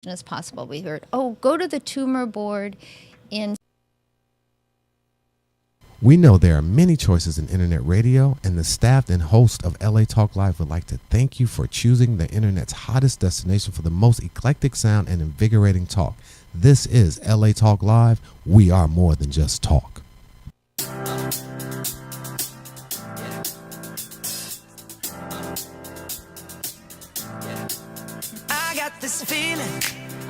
as possible. We heard, go to the tumor board in. We know there are many choices in internet radio, and the staff and host of LA Talk Live would like to thank you for choosing the internet's hottest destination for the most eclectic sound and invigorating talk. This is LA Talk Live. We are more than just talk. I got this feeling.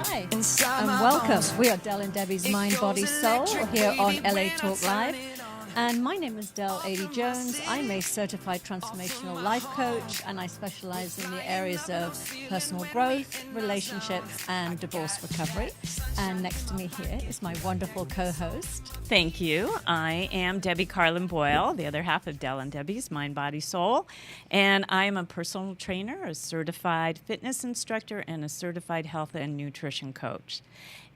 Hi, and welcome. We are Del and Debbie's Mind, Body, Soul here on LA Talk Live. And my name is Del A.D. Jones. I'm a certified transformational life coach, and I specialize in the areas of personal growth, relationships, and divorce recovery. And next to me here is my wonderful co-host. Thank you. I am Debbie Carlin Boyle, the other half of Del and Debbie's Mind, Body, Soul. And I am a personal trainer, a certified fitness instructor, and a certified health and nutrition coach.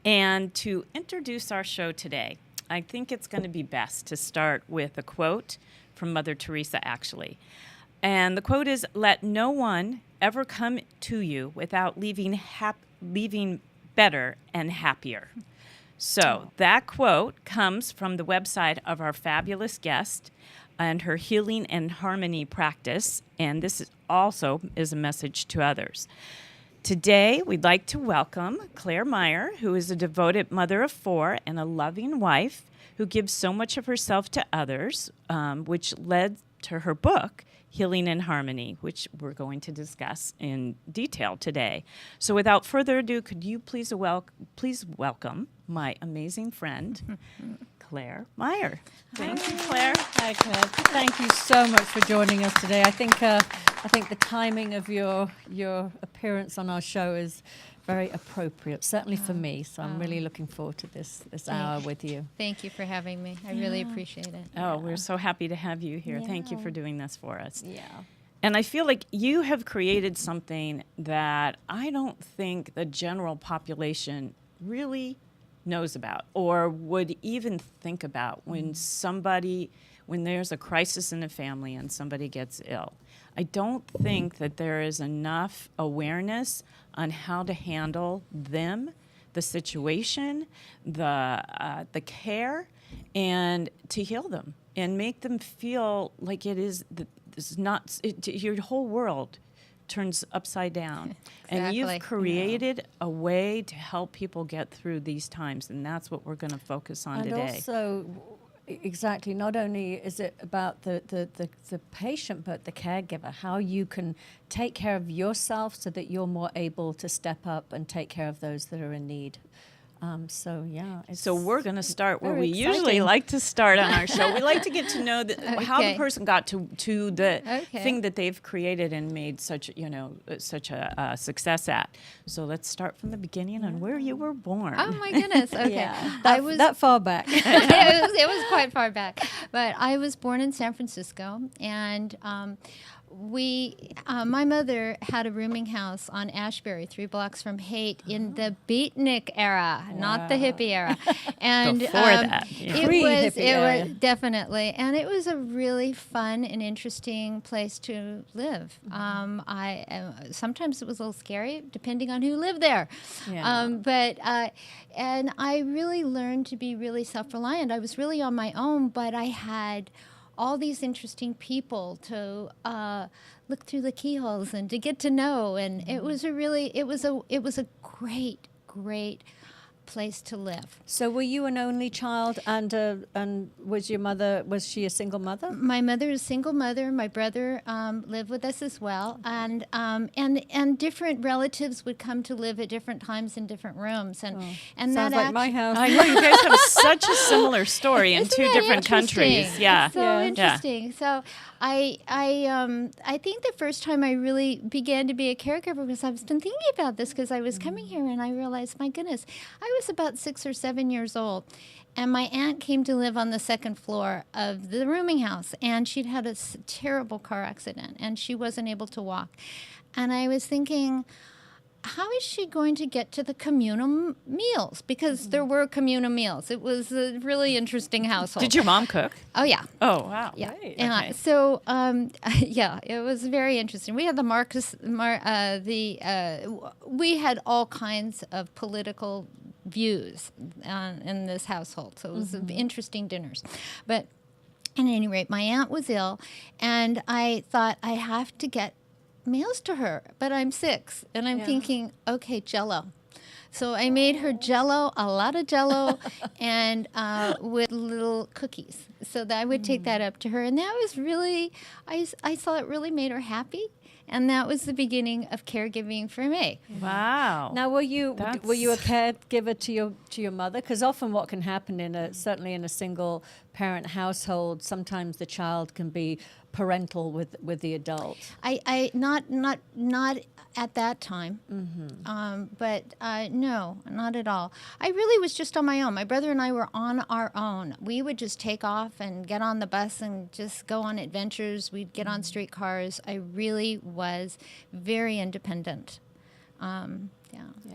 And to introduce our show today, I think it's going to be best to start with a quote from Mother Teresa, actually. And the quote is, "Let no one ever come to you without leaving better and happier." So that quote comes from the website of our fabulous guest and her healing and harmony practice. And this is also is a message to others. Today, we'd like to welcome Claire Meyer, who is a devoted mother of 4 and a loving wife who gives so much of herself to others, which led to her book, Healing and Harmony, which we're going to discuss in detail today. So without further ado, could you please welcome my amazing friend, Claire Meyer. Thank you, Claire. Hi, Claire. Thank you so much for joining us today. I think the timing of your appearance on our show is very appropriate, certainly for me. So I'm really looking forward to this hour with you. Thank you for having me. I really appreciate it. Oh, we're so happy to have you here. Thank you for doing this for us. Yeah. And I feel like you have created something that I don't think the general population really knows about or would even think about when there's a crisis in a family and somebody gets ill. I don't think that there is enough awareness on how to handle them, the situation, the care, and to heal them and make them feel like your whole world turns upside down. Exactly. And you've created a way to help people get through these times, and that's what we're going to focus on today. And also, exactly, not only is it about the patient, but the caregiver, how you can take care of yourself so that you're more able to step up and take care of those that are in need. So we're going to start where we exciting. usually like to start on our show. We like to get to know how the person got to the thing that they've created and made such a success at. So let's start from the beginning on where you were born. Oh my goodness! Okay, Yeah, that far back. it was quite far back, but I was born in San Francisco, and my mother had a rooming house on Ashbury, 3 blocks from Haight, in the beatnik era, not the hippie era. And Before that, yeah. It was definitely, and it was a really fun and interesting place to live. Sometimes it was a little scary, depending on who lived there. Yeah. And I really learned to be really self-reliant. I was really on my own, but I had all these interesting people to look through the keyholes and to get to know, and it was a great place to live. So were you an only child, and was she a single mother? My mother is a single mother. My brother lived with us as well, and different relatives would come to live at different times in different rooms, and Sounds that like my house. I know you guys have such a similar story in Isn't 2 that different countries. interesting? Yeah. It's so interesting. So I think the first time I really began to be a caregiver was I was been thinking about this because I was coming here and I realized, my goodness, I was about 6 or 7 years old, and my aunt came to live on the 2nd floor of the rooming house, and she'd had a terrible car accident and she wasn't able to walk. And I was thinking, how is she going to get to the communal meals? Because there were communal meals. It was a really interesting household. Did your mom cook? Oh, yeah. Oh, wow. Yeah. Right. And Okay. so, yeah, it was very interesting. We had we had all kinds of political views in this household. So it was interesting dinners. But at any rate, my aunt was ill, and I thought I have to get meals to her. But I'm 6, and I'm thinking, okay, Jell-O. So I made her Jell-O, a lot of Jell-O, and with little cookies. So that I would take that up to her, and that was really, I saw it really made her happy, and that was the beginning of caregiving for me. Wow. Now, were you a That's- caregiver to your mother? Because often, what can happen certainly in a single parent household, sometimes the child can be parental with the adult. I not at that time, but no, not at all. I really was just on my own. My brother and I were on our own. We would just take off and get on the bus and just go on adventures. We'd get on streetcars. I really was very independent.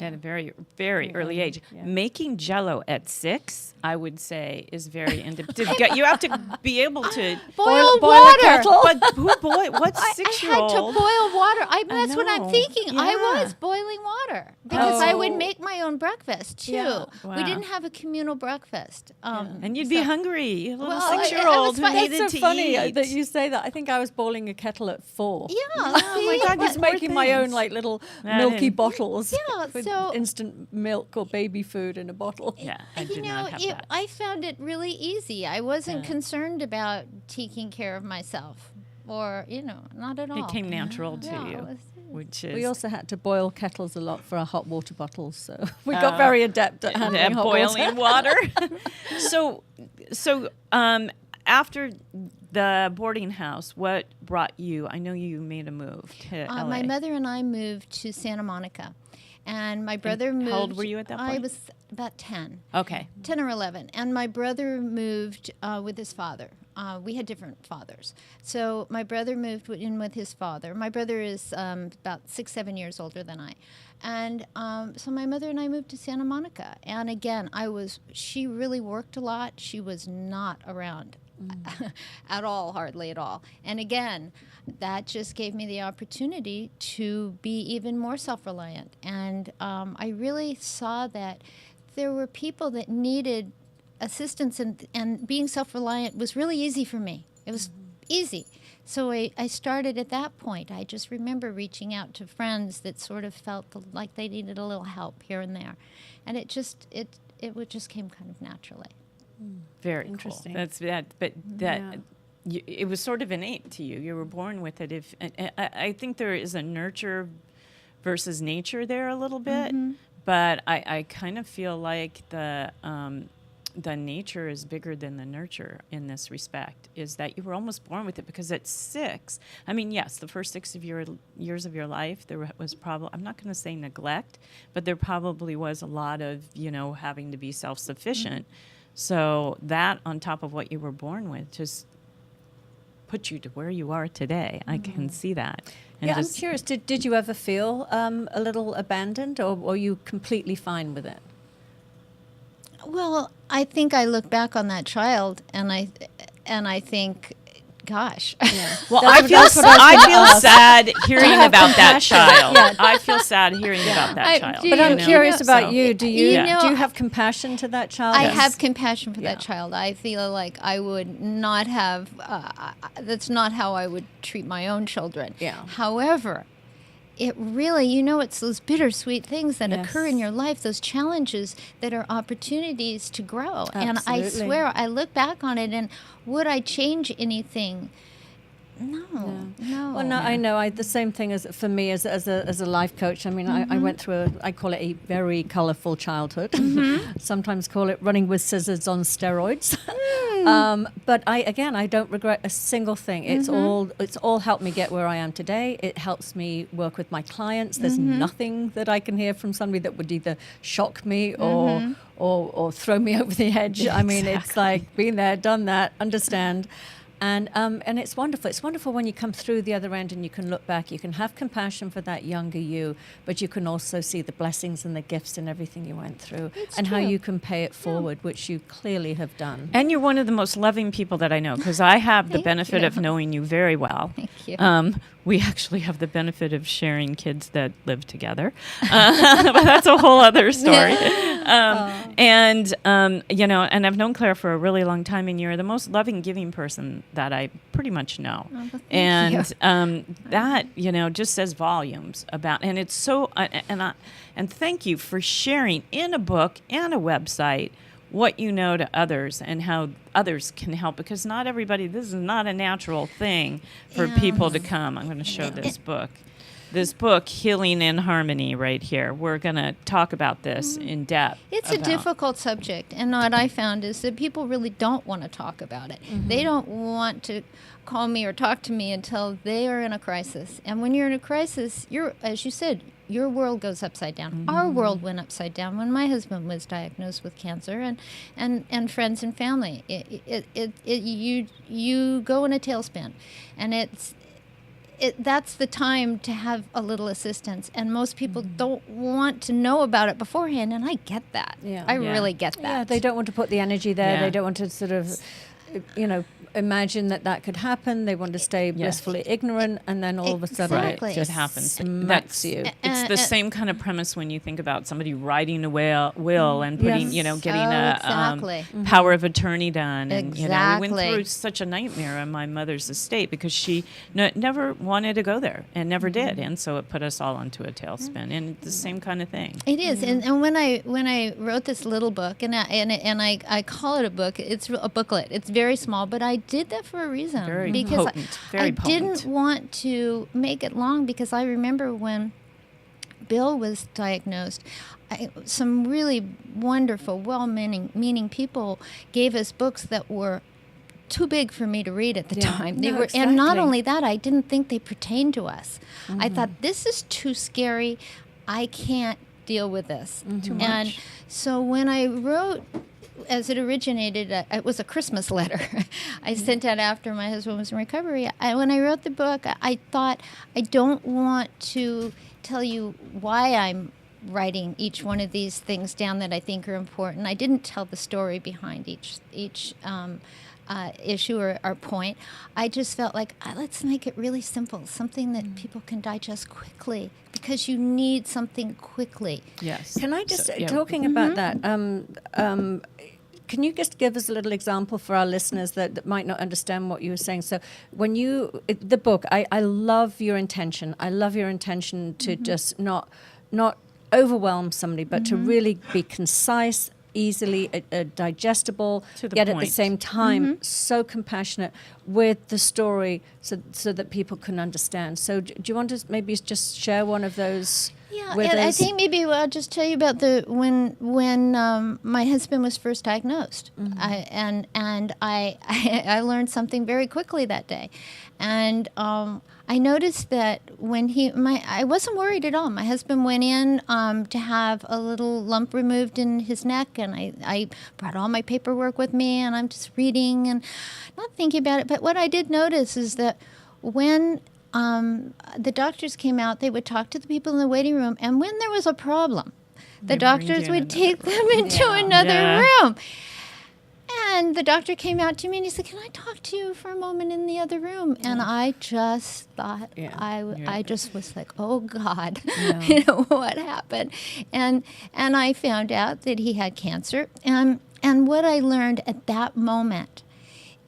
At a very, very early age. Yeah. Making Jell-O at 6, I would say, is very independent. You have to be able to Boil boil a water. kettle. But what I had 6-year-old? to boil water. That's what I'm know. thinking. I Yeah. was boiling water because I would Oh. make my own breakfast too. Yeah. Wow. We didn't have a communal breakfast. And you'd be so- hungry, a little Well, I 6-year-old was who fun- needed It's so to funny eat. that you say that. I think I was boiling a kettle at 4. Yeah. Oh my see? God, Just Poor making my own things. like little I milky didn't- bottles. Yeah, with so- instant milk or baby food in a bottle. Yeah, I You did know, not have that. I found it really easy. I wasn't concerned about taking care of myself, or not at all. It came natural to Yeah, you, it was- which is We also had to boil kettles a lot for our hot water bottles, so we got very adept at handling hot boiling water. water. so after the boarding house, what brought you? I know you made a move to LA. My mother and I moved to Santa Monica, and my brother moved. how old were you at that I point? was about 10. Okay. 10 or 11. And my brother moved with his father. We had different fathers. So my brother moved in with his father. My brother is about 6, 7 years older than I. And so my mother and I moved to Santa Monica. And again, she really worked a lot. She was not around at all, hardly at all. And again, that just gave me the opportunity to be even more self-reliant. And I really saw that there were people that needed assistance, and being self-reliant was really easy for me. It was easy. So I started at that point. I just remember reaching out to friends that sort of felt like they needed a little help here and there. And it just came kind of naturally. Very Interesting. cool. That's that, but that it was sort of innate to you. You were born with it. I think there is a nurture versus nature there a little bit, but I kind of feel like the nature is bigger than the nurture in this respect. Is that you were almost born with it, because at 6, I mean, yes, the first 6 of your years of your life, there was probably, I'm not going to say neglect, but there probably was a lot of having to be self-sufficient. So that, on top of what you were born with, just put you to where you are today. I can see that. And Yeah, I'm curious. Did you ever feel a little abandoned, or were you completely fine with it? Well, I think I look back on that child, and I think, gosh. Well, That's I what- feel that's what I was I gonna feel ask. sad hearing have about that compassion. child. Yeah. I feel sad hearing about that I child. do. But I'm know, curious about so- you. Do you You know, do you have compassion to that child? I Yes. have compassion for Yeah. that child. I feel like I would not have, that's not how I would treat my own children. Yeah. However, it really, it's those bittersweet things that occur in Yes. your life, those challenges that are opportunities to grow. And I Absolutely. swear, I look back on it, and would I change anything? No. Well, no, I know. The same thing as for me as a life coach. I mean, I went through I call it a very colorful childhood. Sometimes call it running with scissors on steroids. But I don't regret a single thing. It's all helped me get where I am today. It helps me work with my clients. There's nothing that I can hear from somebody that would either shock me or throw me over the edge. I mean, it's like been there, done that, understand. And it's wonderful. It's wonderful when you come through the other end and you can look back. You can have compassion for that younger you, but you can also see the blessings and the gifts and everything you went through, and how you can pay it forward, which you clearly have done. And you're one of the most loving people that I know, because I have the Thank benefit you. of knowing you very well. Thank you. We actually have the benefit of sharing kids that live together, but that's a whole other story. And and I've known Claire for a really long time, and you're the most loving, giving person that I pretty much know. Well, thank And that just says volumes about. And it's so. And thank you for sharing in a book and a website what you know to others and how others can help, because not everybody, this is not a natural thing for people to come. I'm going to show this book. This book, Healing in Harmony, right here. We're going to talk about this in depth. It's a difficult subject, and what I found is that people really don't want to talk about it. They don't want to call me or talk to me until they are in a crisis. And when you're in a crisis, as you said, your world goes upside down. Our world went upside down when my husband was diagnosed with cancer, and friends and family. You go in a tailspin, and that's the time to have a little assistance. And most people don't want to know about it beforehand, and I get that. I really get that. Yeah, they don't want to put the energy there. Yeah. They don't want to sort of, imagine that could happen. They want to stay blissfully ignorant, and then all of a sudden Exactly. it just It happens. smacks you. It's the same kind of premise when you think about somebody writing a will and putting, Yes. getting exactly. power of attorney done. And, we Exactly. went through such a nightmare on my mother's estate because she never wanted to go there and never did. And so it put us all into a tailspin. And it's the same kind of thing. It is, and when I wrote this little book, and I call it a book, it's a booklet. It's very small, but I did that for a reason. Very because potent, very I potent. didn't want to make it long, because I remember when Bill was diagnosed, some really wonderful, well-meaning people gave us books that were too big for me to read at the time. They No, were, and not exactly. only that, I didn't think they pertained to us. I thought, this is too scary. I can't deal with this. Too And much. so when I wrote, as it originated, it was a Christmas letter I sent out after my husband was in recovery. When I wrote the book, I thought, I don't want to tell you why I'm writing each one of these things down that I think are important. I didn't tell the story behind each issue or point. I just felt like, let's make it really simple, something that people can digest quickly, because you need something quickly. Yes. Can I just, So, yeah. talking about that, can you just give us a little example for our listeners that might not understand what you were saying? So when the book, I love your intention. I love your intention to just not overwhelm somebody, but to really be concise, easily digestible, To the yet at the point. same time so compassionate with the story, so that people can understand. So do you want to maybe just share one of those? Yeah, with and I us? think maybe I'll just tell you about when my husband was first diagnosed, I learned something very quickly that day, and I noticed that when I wasn't worried at all. My husband went in to have a little lump removed in his neck, and I brought all my paperwork with me, and I'm just reading and not thinking about it. But what I did notice is that when the doctors came out, they would talk to the people in the waiting room, and when there was a problem, the doctors would take them into another room. And the doctor came out to me and he said, "Can I talk to you for a moment in the other room?" And I just thought, I just was like, "Oh God, what happened?" And I found out that he had cancer. And what I learned at that moment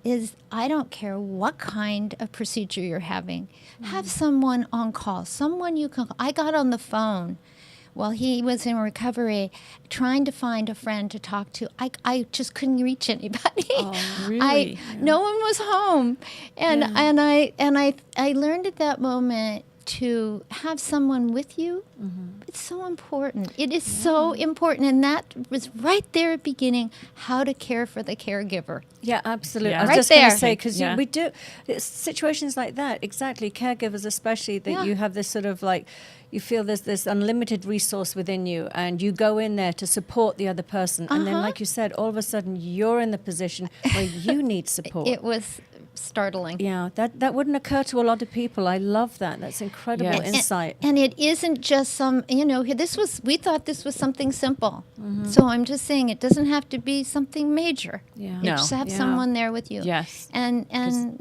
is, I don't care what kind of procedure you're having, have someone on call, someone you can call. I got on the phone while he was in recovery, trying to find a friend to talk to. I just couldn't reach anybody. Oh, really? No one was home, and I learned at that moment to have someone with you. It's so important. It is so important, and that was right there at the beginning, how to care for the caregiver. Yeah, absolutely. Yeah. I was Right just going there. to say, because Yeah. we do it's situations like that, exactly, caregivers especially, that you have this sort of like, you feel there's this unlimited resource within you, and you go in there to support the other person, and then, like you said, all of a sudden you're in the position where you need support. It was startling. Yeah, that wouldn't occur to a lot of people. I love that. That's incredible Yes. insight. And it isn't just some, we thought this was something simple. So I'm just saying it doesn't have to be something major. Yeah. You No. just have Yeah. someone there with you. Yes. And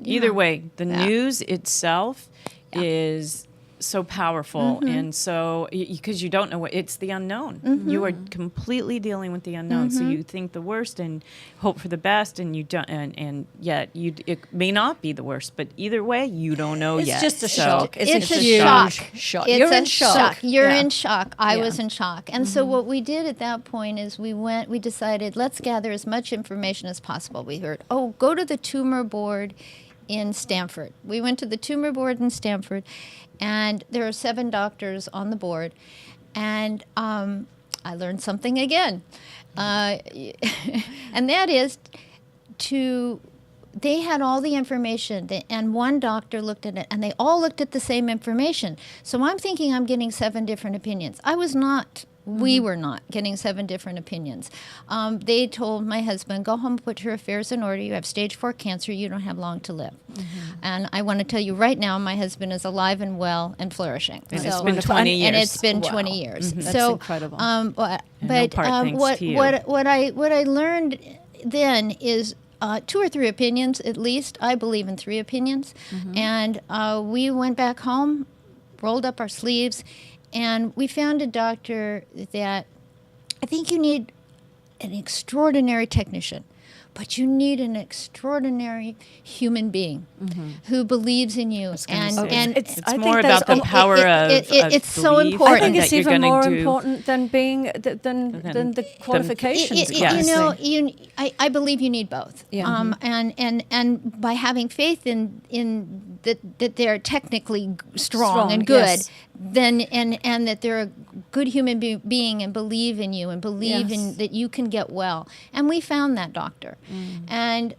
Either way, the Yeah. news itself is so powerful, and so because you don't know what it's the unknown. You are completely dealing with the unknown. So you think the worst and hope for the best, and you don't, and yet it may not be the worst. But either way, you don't know It's yet. just a So shock. It's It's a a huge shock. shock. It's You're a in shock. You're Yeah. in shock. I Yeah. was in shock. And so what we did at that point is we decided, let's gather as much information as possible. We heard, go to the tumor board in Stanford. We went to the tumor board in Stanford, and there are 7 doctors on the board. And I learned something again. And that is they had all the information, and one doctor looked at it, and they all looked at the same information. So I'm thinking I'm getting 7 different opinions. I was not. We were not getting 7 different opinions. They told my husband, go home, put your affairs in order. You have stage 4 cancer. You don't have long to live. And I want to tell you right now, my husband is alive and well and flourishing. And So- it's been 20 years. And it's been Wow. 20 years. That's So, incredible. But no part thanks what to you. what I learned then is 2 or 3 opinions at least. I believe in 3 opinions. And we went back home, rolled up our sleeves, and we found a doctor that I think you need an extraordinary technician, but you need an extraordinary human being who believes in you. gonna say, And it's I think more that's about the power of it's so belief important. I think that it's you're even gonna more do- important than being than the qualifications. Yes. I believe you need both. Yeah. And by having faith in that they're technically strong and good, yes. then and that they're a good human being and believe in you and believe in Yes. that you can get well. And we found that doctor, and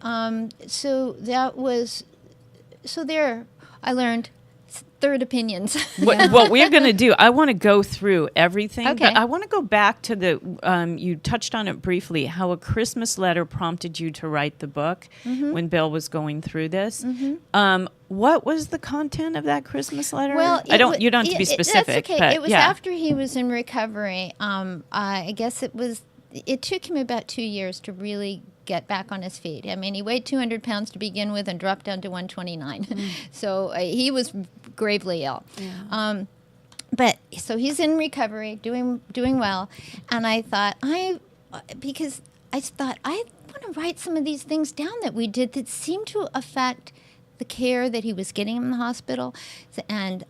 so that was there. I learned 3rd opinions. What we're going to do, I want to go through everything, Okay. but I want to go back to you touched on it briefly, how a Christmas letter prompted you to write the book when Bill was going through this. What was the content of that Christmas letter? Well, you don't have to be specific. That's okay. But It was yeah. after he was in recovery. I guess it took him about 2 years to really get back on his feet. I mean, he weighed 200 pounds to begin with and dropped down to 129. So he was gravely ill. Yeah. But so he's in recovery, doing well, and I thought I want to write some of these things down that we did that seemed to affect the care that he was getting in the hospital. And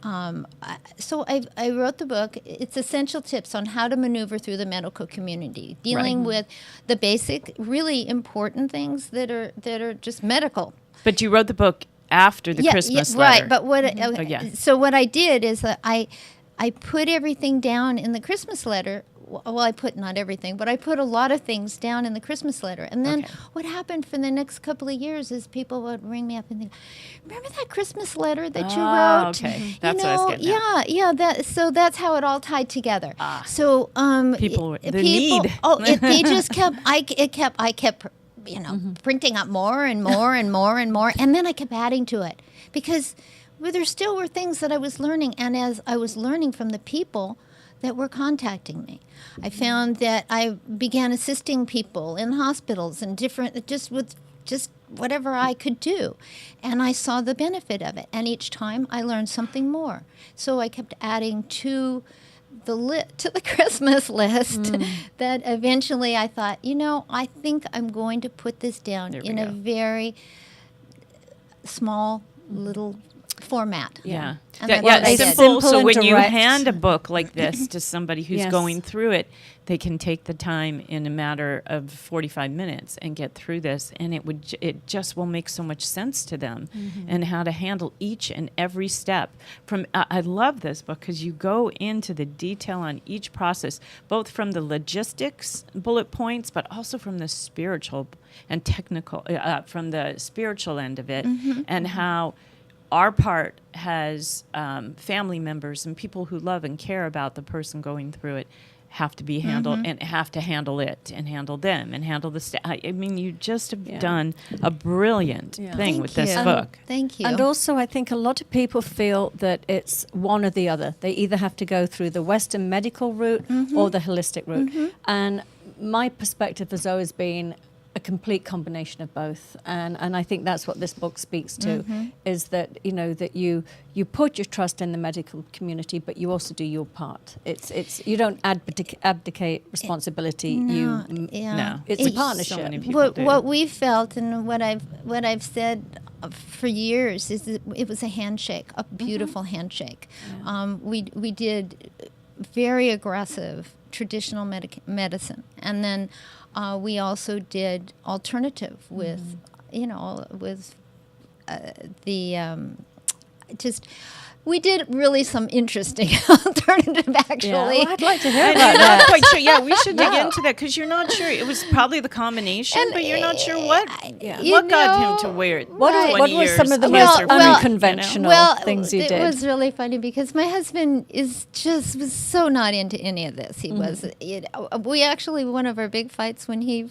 so I wrote the book. It's essential tips on how to maneuver through the medical community, dealing with the basic, really important things that are just medical. But you wrote the book after the Christmas letter. Right. But so what I did is that I put everything down in the Christmas letter. Well, I put not everything, but I put a lot of things down in the Christmas letter. And then what happened for the next couple of years is people would ring me up and think, remember that Christmas letter that you wrote? Okay. That's what I was getting at. Yeah. So that's how it all tied together. So People, the need. They just kept. I kept printing up more and more and more and more, and then I kept adding to it because there still were things that I was learning, and as I was learning from the people that were contacting me, I found that I began assisting people in hospitals and with whatever I could do, and I saw the benefit of it. And each time I learned something more, so I kept adding to the Christmas list that eventually I thought, I think I'm going to put this down in a very small little format. Yeah. And Yeah, that's what I did. simple. So Simple when and you direct. hand a book like this to somebody who's Yes. going through it, they can take the time in a matter of 45 minutes and get through this, and it just will make so much sense to them, and how to handle each and every step. I love this book because you go into the detail on each process, both from the logistics bullet points, but also from the spiritual and technical, from the spiritual end of it, and how our part has family members and people who love and care about the person going through it, have to be handled and have to handle it and handle them and handle the staff. I mean, you just have done a brilliant thing Thank with this you. book. Thank you. And also, I think a lot of people feel that it's one or the other. They either have to go through the Western medical route or the holistic route. And my perspective has always been a complete combination of both, and I think that's what this book speaks to, is that that you put your trust in the medical community, but you also do your part. It's you don't abdicate responsibility. No, It's a partnership. So many people do. What we felt and what I've said for years is that it was a handshake, a beautiful handshake. We did very aggressive traditional medicine, and then we also did alternative with, we did really some interesting alternative, actually. Well, I'd like to hear And about you're not that. quite sure. Yeah, we should dig into that because you're not sure. It was probably the combination, but you're not sure what got him to wear it. What were some of the Well, most well, unconventional things you it did? was really funny because my husband was so not into any of this. He was. We actually, one of our big fights when he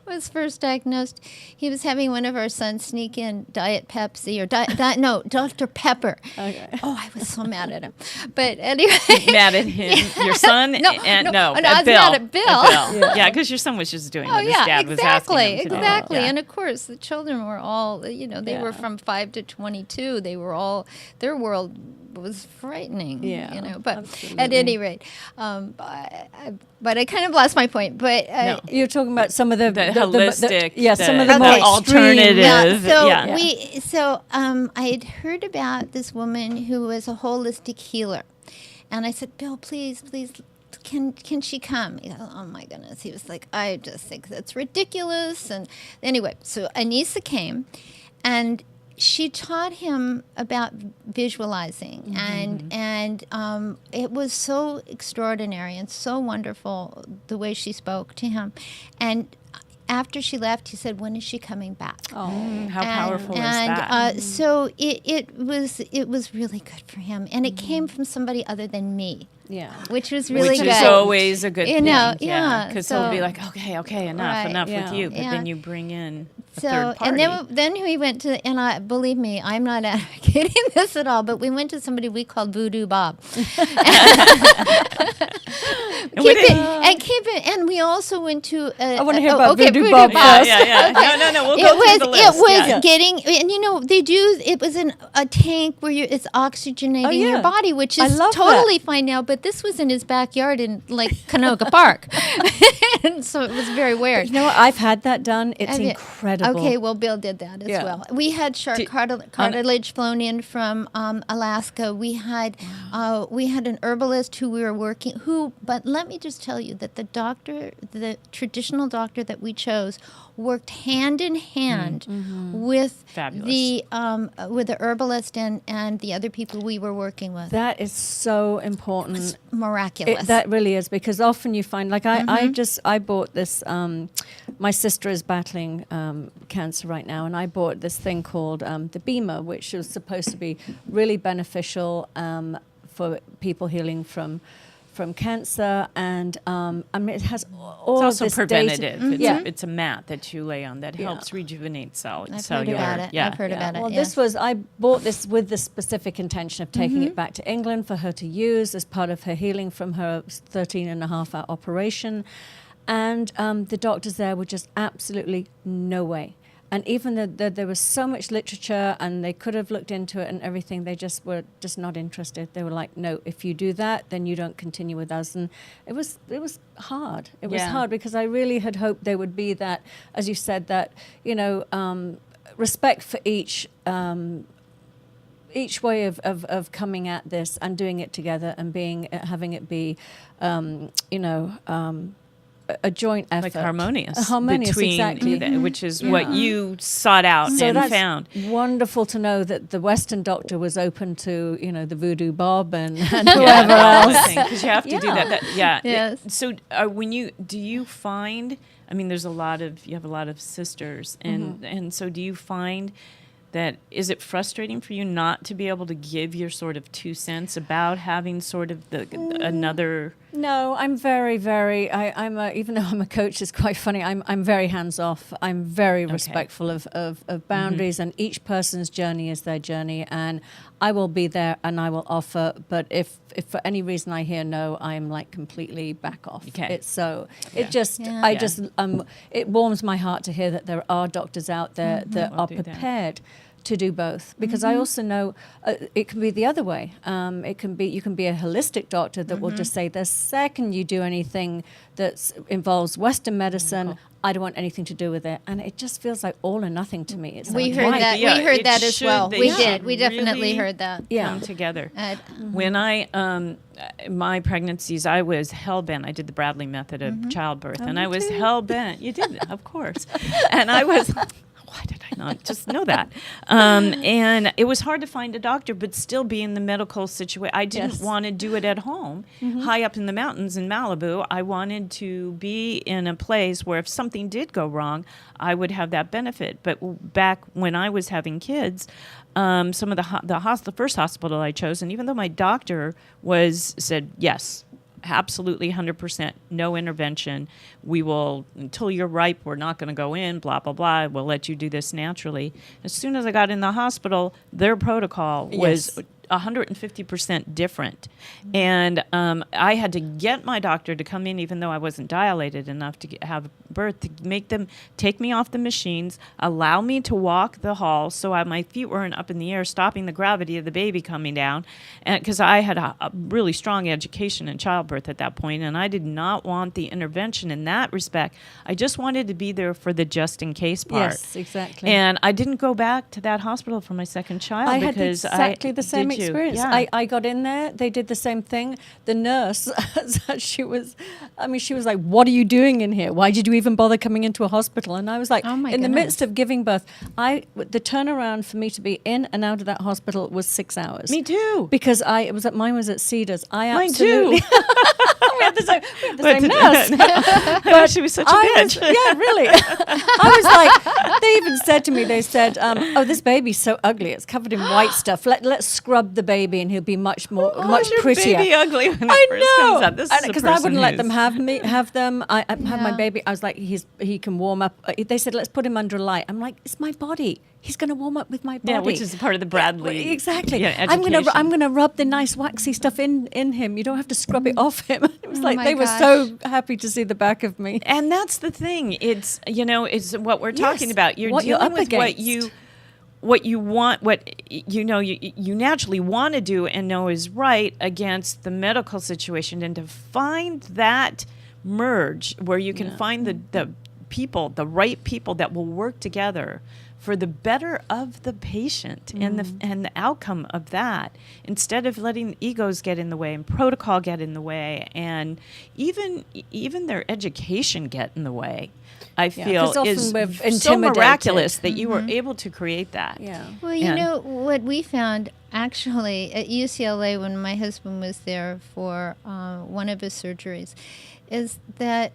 was first diagnosed, he was having one of our sons sneak in Diet Pepsi or Dr. Pepper. Okay. Oh, I was so mad at him. But anyway, Mad at him, your son, No, and I was at Bill. mad at Bill. Yeah, because your son was just doing oh what his yeah, dad was asking him to do. exactly. Yeah. And of course, the children were all, they were from 5 to 22. They were all, their world was frightening. Yeah, But absolutely. at any rate, but I kind of lost my point. But No. You're talking about some of the holistic, some of the the more alternative. extreme- So I had heard about this woman who was a holistic healer, and I said, Bill, please, can she come? He goes, oh my goodness. He was like, I just think that's ridiculous. And anyway, so Anissa came, and she taught him about visualizing, and it was so extraordinary and so wonderful the way she spoke to him. And after she left, he said, when is she coming back? Oh, How powerful is that? So it was really good for him, and it came from somebody other than me, yeah. which was really Which good. is always a good You thing. know, Because he'll be so- like, okay, enough Right. with you. But Yeah. then you bring in a So, third party. and then we went to, and believe me, I'm not advocating this at all, but we went to somebody we called Voodoo Bob. And we also went to. I want to hear about Voodoo Bob Bob first. Yeah. No, we'll go through the list. It was Yeah. getting, and they do. It was in a tank where it's oxygenating your body, which I is love totally fine now. But this was in his backyard in like Canoga Park, and so it was very weird. You know what? I've had that done. It's Have you- incredible. Okay, well, Bill did that as Yeah. well. We had shark cartilage flown in from Alaska. We had an herbalist who we were working. But let me just tell you that the traditional doctor that we chose, worked hand in hand with Fabulous. the herbalist and the other people we were working with. That is so important. It's miraculous. That really is, because often you find, like I bought this, my sister is battling cancer right now, and I bought this thing called the Beamer, which was supposed to be really beneficial for people healing from cancer, and I mean, it has all It's also this preventative. data. It's a mat that you lay on that helps rejuvenate I've cellular. heard about it. Yeah. I've heard about it. Well, yeah. I bought this with the specific intention of taking it back to England for her to use as part of her healing from her 13-and-a-half-hour operation. And the doctors there were just absolutely no way. And even though there was so much literature and they could have looked into it and everything, they just were just not interested. They were like, no, if you do that, then you don't continue with us. And it was hard. It was hard because I really had hoped there would be that, as you said, that, respect for each way of coming at this and doing it together and having it be, a joint effort. Like harmonious. Between, exactly. Which is what you sought out so and that's found. wonderful to know that the Western doctor was open to, the Voodoo Bob and whoever else. Because you have to do that. Yes. So do you find, I mean, you have a lot of sisters, and so do you find that, is it frustrating for you not to be able to give your sort of 2 cents about having sort of another No, I'm very, very. Even though I'm a coach, it's quite funny. I'm very hands off. I'm very respectful of boundaries, and each person's journey is their journey. And I will be there, and I will offer. But if for any reason I hear no, I'm like completely back off. Okay. It's so. It it warms my heart to hear that there are doctors out there that are prepared to do both, because I also know it can be the other way. It can be, you can be a holistic doctor that will just say, the second you do anything that involves Western medicine, I don't want anything to do with it, and it just feels like all or nothing to me. It's We like, heard why? that. Yeah, we heard it that as should. well. They We should did. We definitely really heard that. come together. Mm-hmm. When I my pregnancies, I was hell bent. I did the Bradley method of childbirth, and I was hell bent. You did, of course, and I was. Why did I not just know that? And it was hard to find a doctor, but still be in the medical situation. I didn't want to do it at home, high up in the mountains in Malibu. I wanted to be in a place where if something did go wrong, I would have that benefit. But back when I was having kids, some of the first hospital I chose, and even though my doctor said yes, absolutely 100%, no intervention. We will, until you're ripe, we're not going to go in, blah, blah, blah. We'll let you do this naturally. As soon as I got in the hospital, their protocol was 150% different. And I had to get my doctor to come in, even though I wasn't dilated enough to have birth, to make them take me off the machines, allow me to walk the hall so my feet weren't up in the air, stopping the gravity of the baby coming down. And because I had a really strong education in childbirth at that point, and I did not want the intervention in that respect. I just wanted to be there for the just in case part. Yes, exactly. And I didn't go back to that hospital for my second child I had because exactly the same did you? experience. Yeah. I got in there. They did the same thing. The nurse, she was like, "What are you doing in here? Why did you even bother coming into a hospital?" And I was like, Oh my in the goodness. midst of giving birth, the turnaround for me to be in and out of that hospital was 6 hours. Me too. Because mine was at Cedars. Mine Absolutely. too. we had the same nurse. But she was such a bitch. Really. I was like, they even said to me, they said, "Oh, this baby's so ugly. It's covered in white stuff. Let's scrub the baby, and he'll be much prettier." Baby ugly when I it first comes know, up. This is because a I person wouldn't let them who's- have them. I have my Yeah. baby. I was like, he can warm up. They said, "Let's put him under a light." I'm like, it's my body. He's going to warm up with my body. Yeah, which is part of the Bradley. Exactly. Yeah, I'm education. gonna rub the nice waxy stuff in him. You don't have to scrub it off him. It was Oh like my they were gosh. so happy to see the back of me. And that's the thing. It's it's what we're talking Yes, about. You're what you're dealing up with against. what you want, what you naturally want to do and know is right against the medical situation, and to find that merge where you can find the people, the right people that will work together for the better of the patient and the outcome of that, instead of letting egos get in the way and protocol get in the way and even their education get in the way. I feel 'cause often is we're so intimidated. miraculous that you were able to create that. Yeah. Well, you And- know, what we found actually at UCLA when my husband was there for one of his surgeries is that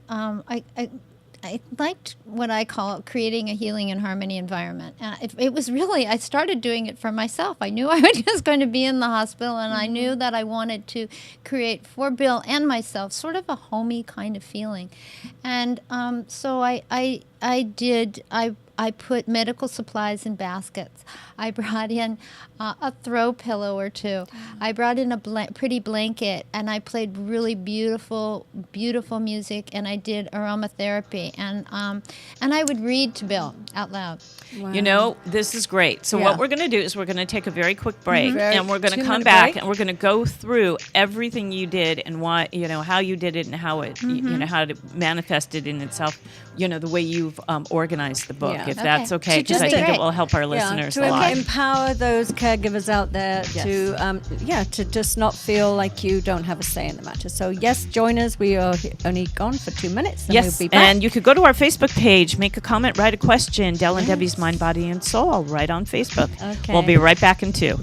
I liked what I call creating a healing and harmony environment. It was really, I started doing it for myself. I knew I was just going to be in the hospital, and I knew that I wanted to create for Bill and myself sort of a homey kind of feeling. And so I put medical supplies in baskets. I brought in a throw pillow or two. I brought in a pretty blanket, and I played really beautiful, beautiful music, and I did aromatherapy, and I would read to Bill out loud. Wow. This is great. So Yeah. what we're going to do is we're going to take a very quick break, Very and we're going to 2-minute come back, break. and we're going to go through everything you did and why, how you did it and how it, how it manifested in itself, the way you've organized the book, Yeah. if that's okay, So because just I think great. it will help our listeners to a lot. empower those caregivers out there Yes. to just not feel like you don't have a say in the matter. So yes, join us. We are only gone for 2 minutes, and Yes, we'll be back. and you could go to our Facebook page, make a comment, write a question, Del and Debbie's Mind, Body, and Soul, right on Facebook. Okay. We'll be right back in 2.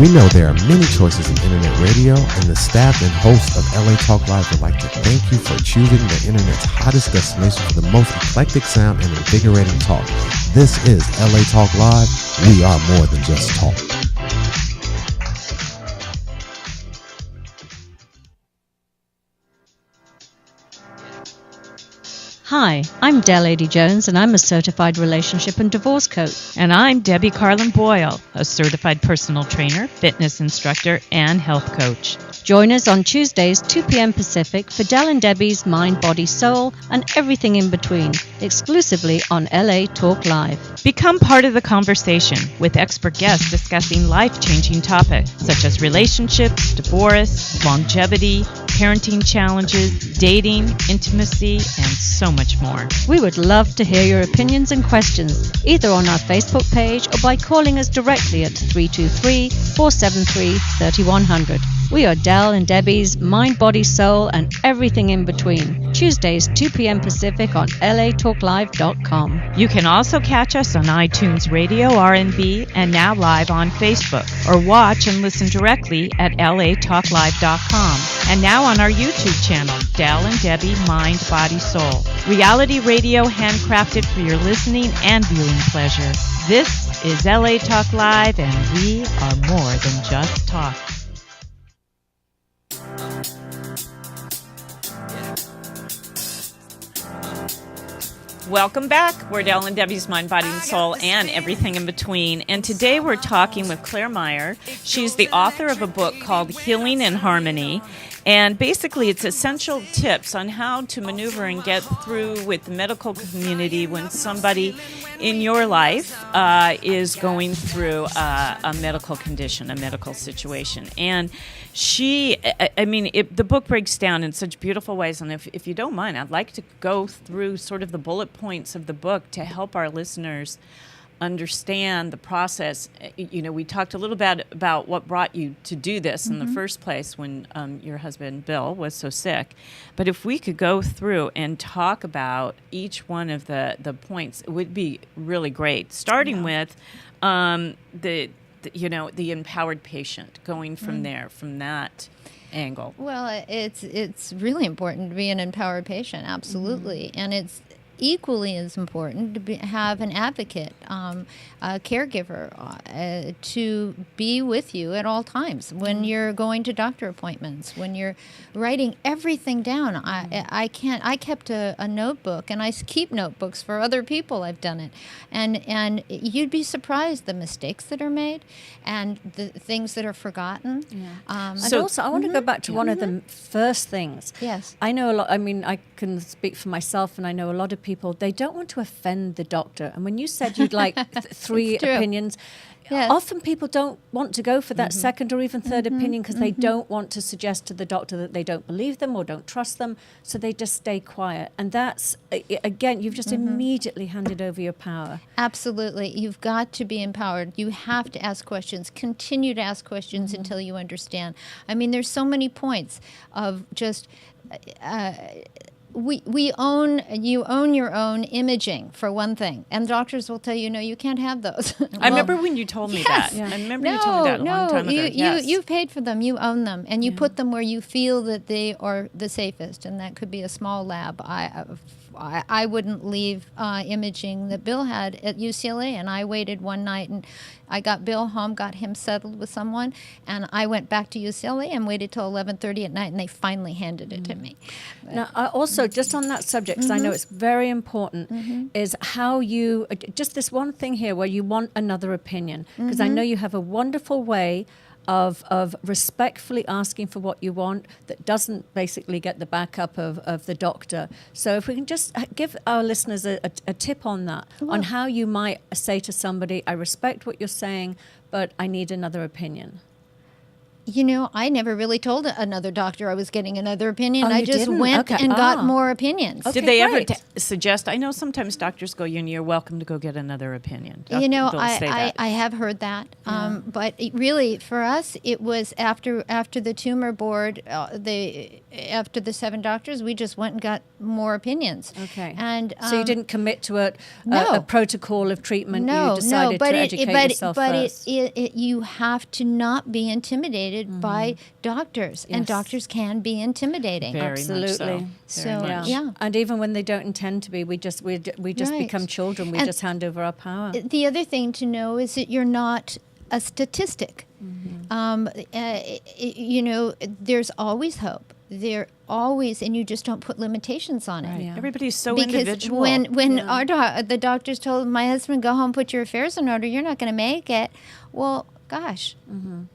We know there are many choices in internet radio, and the staff and hosts of LA Talk Live would like to thank you for choosing the internet's hottest destination for the most eclectic sound and invigorating talk. This is LA Talk Live. We are more than just talk. Hi, I'm Del Lady Jones, and I'm a certified relationship and divorce coach. And I'm Debi Carlin Boyle, a certified personal trainer, fitness instructor, and health coach. Join us on Tuesdays, 2 p.m. Pacific, for Del and Debi's Mind, Body, Soul, and everything in between, exclusively on LA Talk Live. Become part of the conversation with expert guests discussing life-changing topics such as relationships, divorce, longevity, parenting challenges, dating, intimacy, and so much more. We would love to hear your opinions and questions, either on our Facebook page or by calling us directly at 323-473-3100. We are Del and Debi's Mind, Body, Soul, and everything in between. Tuesdays, 2 p.m. Pacific on latalklive.com. You can also catch us on iTunes Radio, R&B, and now live on Facebook, or watch and listen directly at latalklive.com. And now on our YouTube channel, Del and Debi Mind, Body, Soul. Reality radio handcrafted for your listening and viewing pleasure. This is LA Talk Live, and we are more than just talk. Welcome back. We're Del and Debi's Mind, Body, and Soul, and everything in between. And today we're talking with Claire Meyer. She's the author of a book called Healing in Harmony. And basically, it's essential tips on how to maneuver and get through with the medical community when somebody in your life is going through a medical condition, a medical situation. And the book breaks down in such beautiful ways. And if you don't mind, I'd like to go through sort of the bullet points of the book to help our listeners understand the process. We talked a little bit about what brought you to do this in the first place when your husband Bill was so sick. But if we could go through and talk about each one of the points, it would be really great. Starting with the empowered patient, going from there, from that angle. Well, it's really important to be an empowered patient, absolutely, and it's equally as important to have an advocate, a caregiver, to be with you at all times when you're going to doctor appointments, when you're writing everything down. I kept a notebook, and I keep notebooks for other people. I've done it, and you'd be surprised the mistakes that are made and the things that are forgotten. Yeah. And also, I want to go back to one of the first things. Yes. I know a lot. I mean, I can speak for myself, and I know a lot of people, they don't want to offend the doctor. And when you said you'd like three opinions, yes. Often people don't want to go for that second or even third opinion because they don't want to suggest to the doctor that they don't believe them or don't trust them. So they just stay quiet. And that's, again, you've just immediately handed over your power. Absolutely. You've got to be empowered. You have to ask questions. Continue to ask questions until you understand. I mean, there's so many points of just... you own your own imaging, for one thing, and doctors will tell you, no, you can't have those. I remember when you told me that. Yeah. I remember you told me that a long time ago. You've paid for them, you own them, and you put them where you feel that they are the safest, and that could be a small lab. I wouldn't leave imaging that Bill had at UCLA, and I waited one night, and I got Bill home, got him settled with someone, and I went back to UCLA and waited till 11:30 at night, and they finally handed it to me. Now, also, just on that subject, because I know it's very important, is how you, just this one thing here where you want another opinion, because I know you have a wonderful way of respectfully asking for what you want that doesn't basically get the backup of the doctor. So if we can just give our listeners a tip on that, on how you might say to somebody, I respect what you're saying, but I need another opinion. I never really told another doctor I was getting another opinion. Oh, I you just didn't? went Okay. and got more opinions. Okay, Did they ever great. suggest? I know sometimes doctors go, you're welcome to go get another opinion. You know, They'll say that. I have heard that, but really for us, it was after the tumor board, after the 7 doctors, we just went and got more opinions. Okay. And So you didn't commit to a no. protocol of treatment. No, You decided but to educate yourself first. you have to not be intimidated by doctors, and Yes. doctors can be intimidating. Very much Absolutely. so. Very So, much. yeah. And even when they don't intend to be, we just Right. become children. We And just hand over our power. The other thing to know is that you're not a statistic. There's always hope. There always, and you just don't put limitations on it. Right. Yeah. Everybody's so Because individual. when the doctors told my husband, go home, put your affairs in order, you're not going to make it. Well, gosh.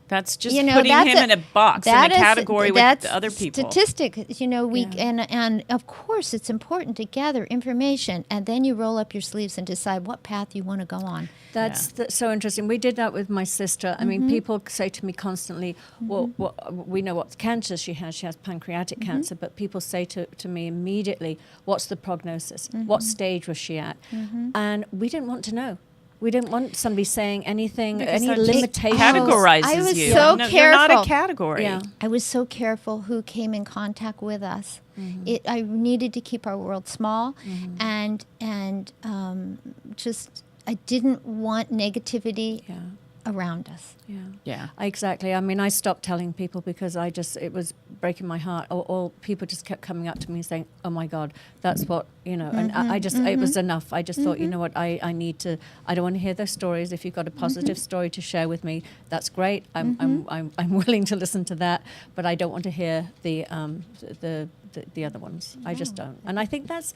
That's just You know, putting that's him in a box, in a that is- category with that's the other people. Statistic, we Yeah. and of course it's important to gather information, and then you roll up your sleeves and decide what path you want to go on. That's so interesting. We did that with my sister. I mean, people say to me constantly, well, we know what cancer she has. She has pancreatic cancer, but people say to me immediately, what's the prognosis? What stage was she at? And we didn't want to know. We didn't want somebody saying anything, Because any that just limitations. categorizes I was you. so You're not a careful. category. Yeah. I was so careful who came in contact with us. I needed to keep our world small, and just I didn't want negativity Yeah. around us. Yeah. Yeah. Exactly. I mean, I stopped telling people because it was breaking my heart. Or people just kept coming up to me and saying, "Oh my God, that's what," and I just, it was enough. I just thought, you know what, I need to, I don't want to hear those stories. If you've got a positive story to share with me, that's great. I'm willing to listen to that, but I don't want to hear the other ones. I just don't. And I think that's,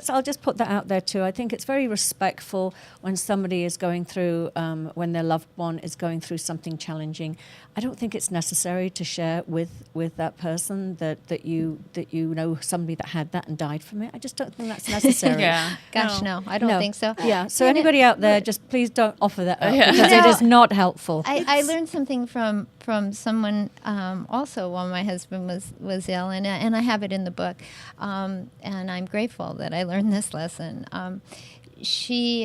I'll just put that out there too. I think it's very respectful when somebody is going through, when their loved one is going through something challenging. I don't think it's necessary to share with that person that you know somebody that had that and died from it. I just don't think that's necessary. Yeah. Gosh, no, I don't think so. Yeah. So You know, anybody out there, just please don't offer that up because You it know, is not helpful. I learned something from someone also while my husband was ill, and I have it in the book, and I'm grateful that I learned this lesson. She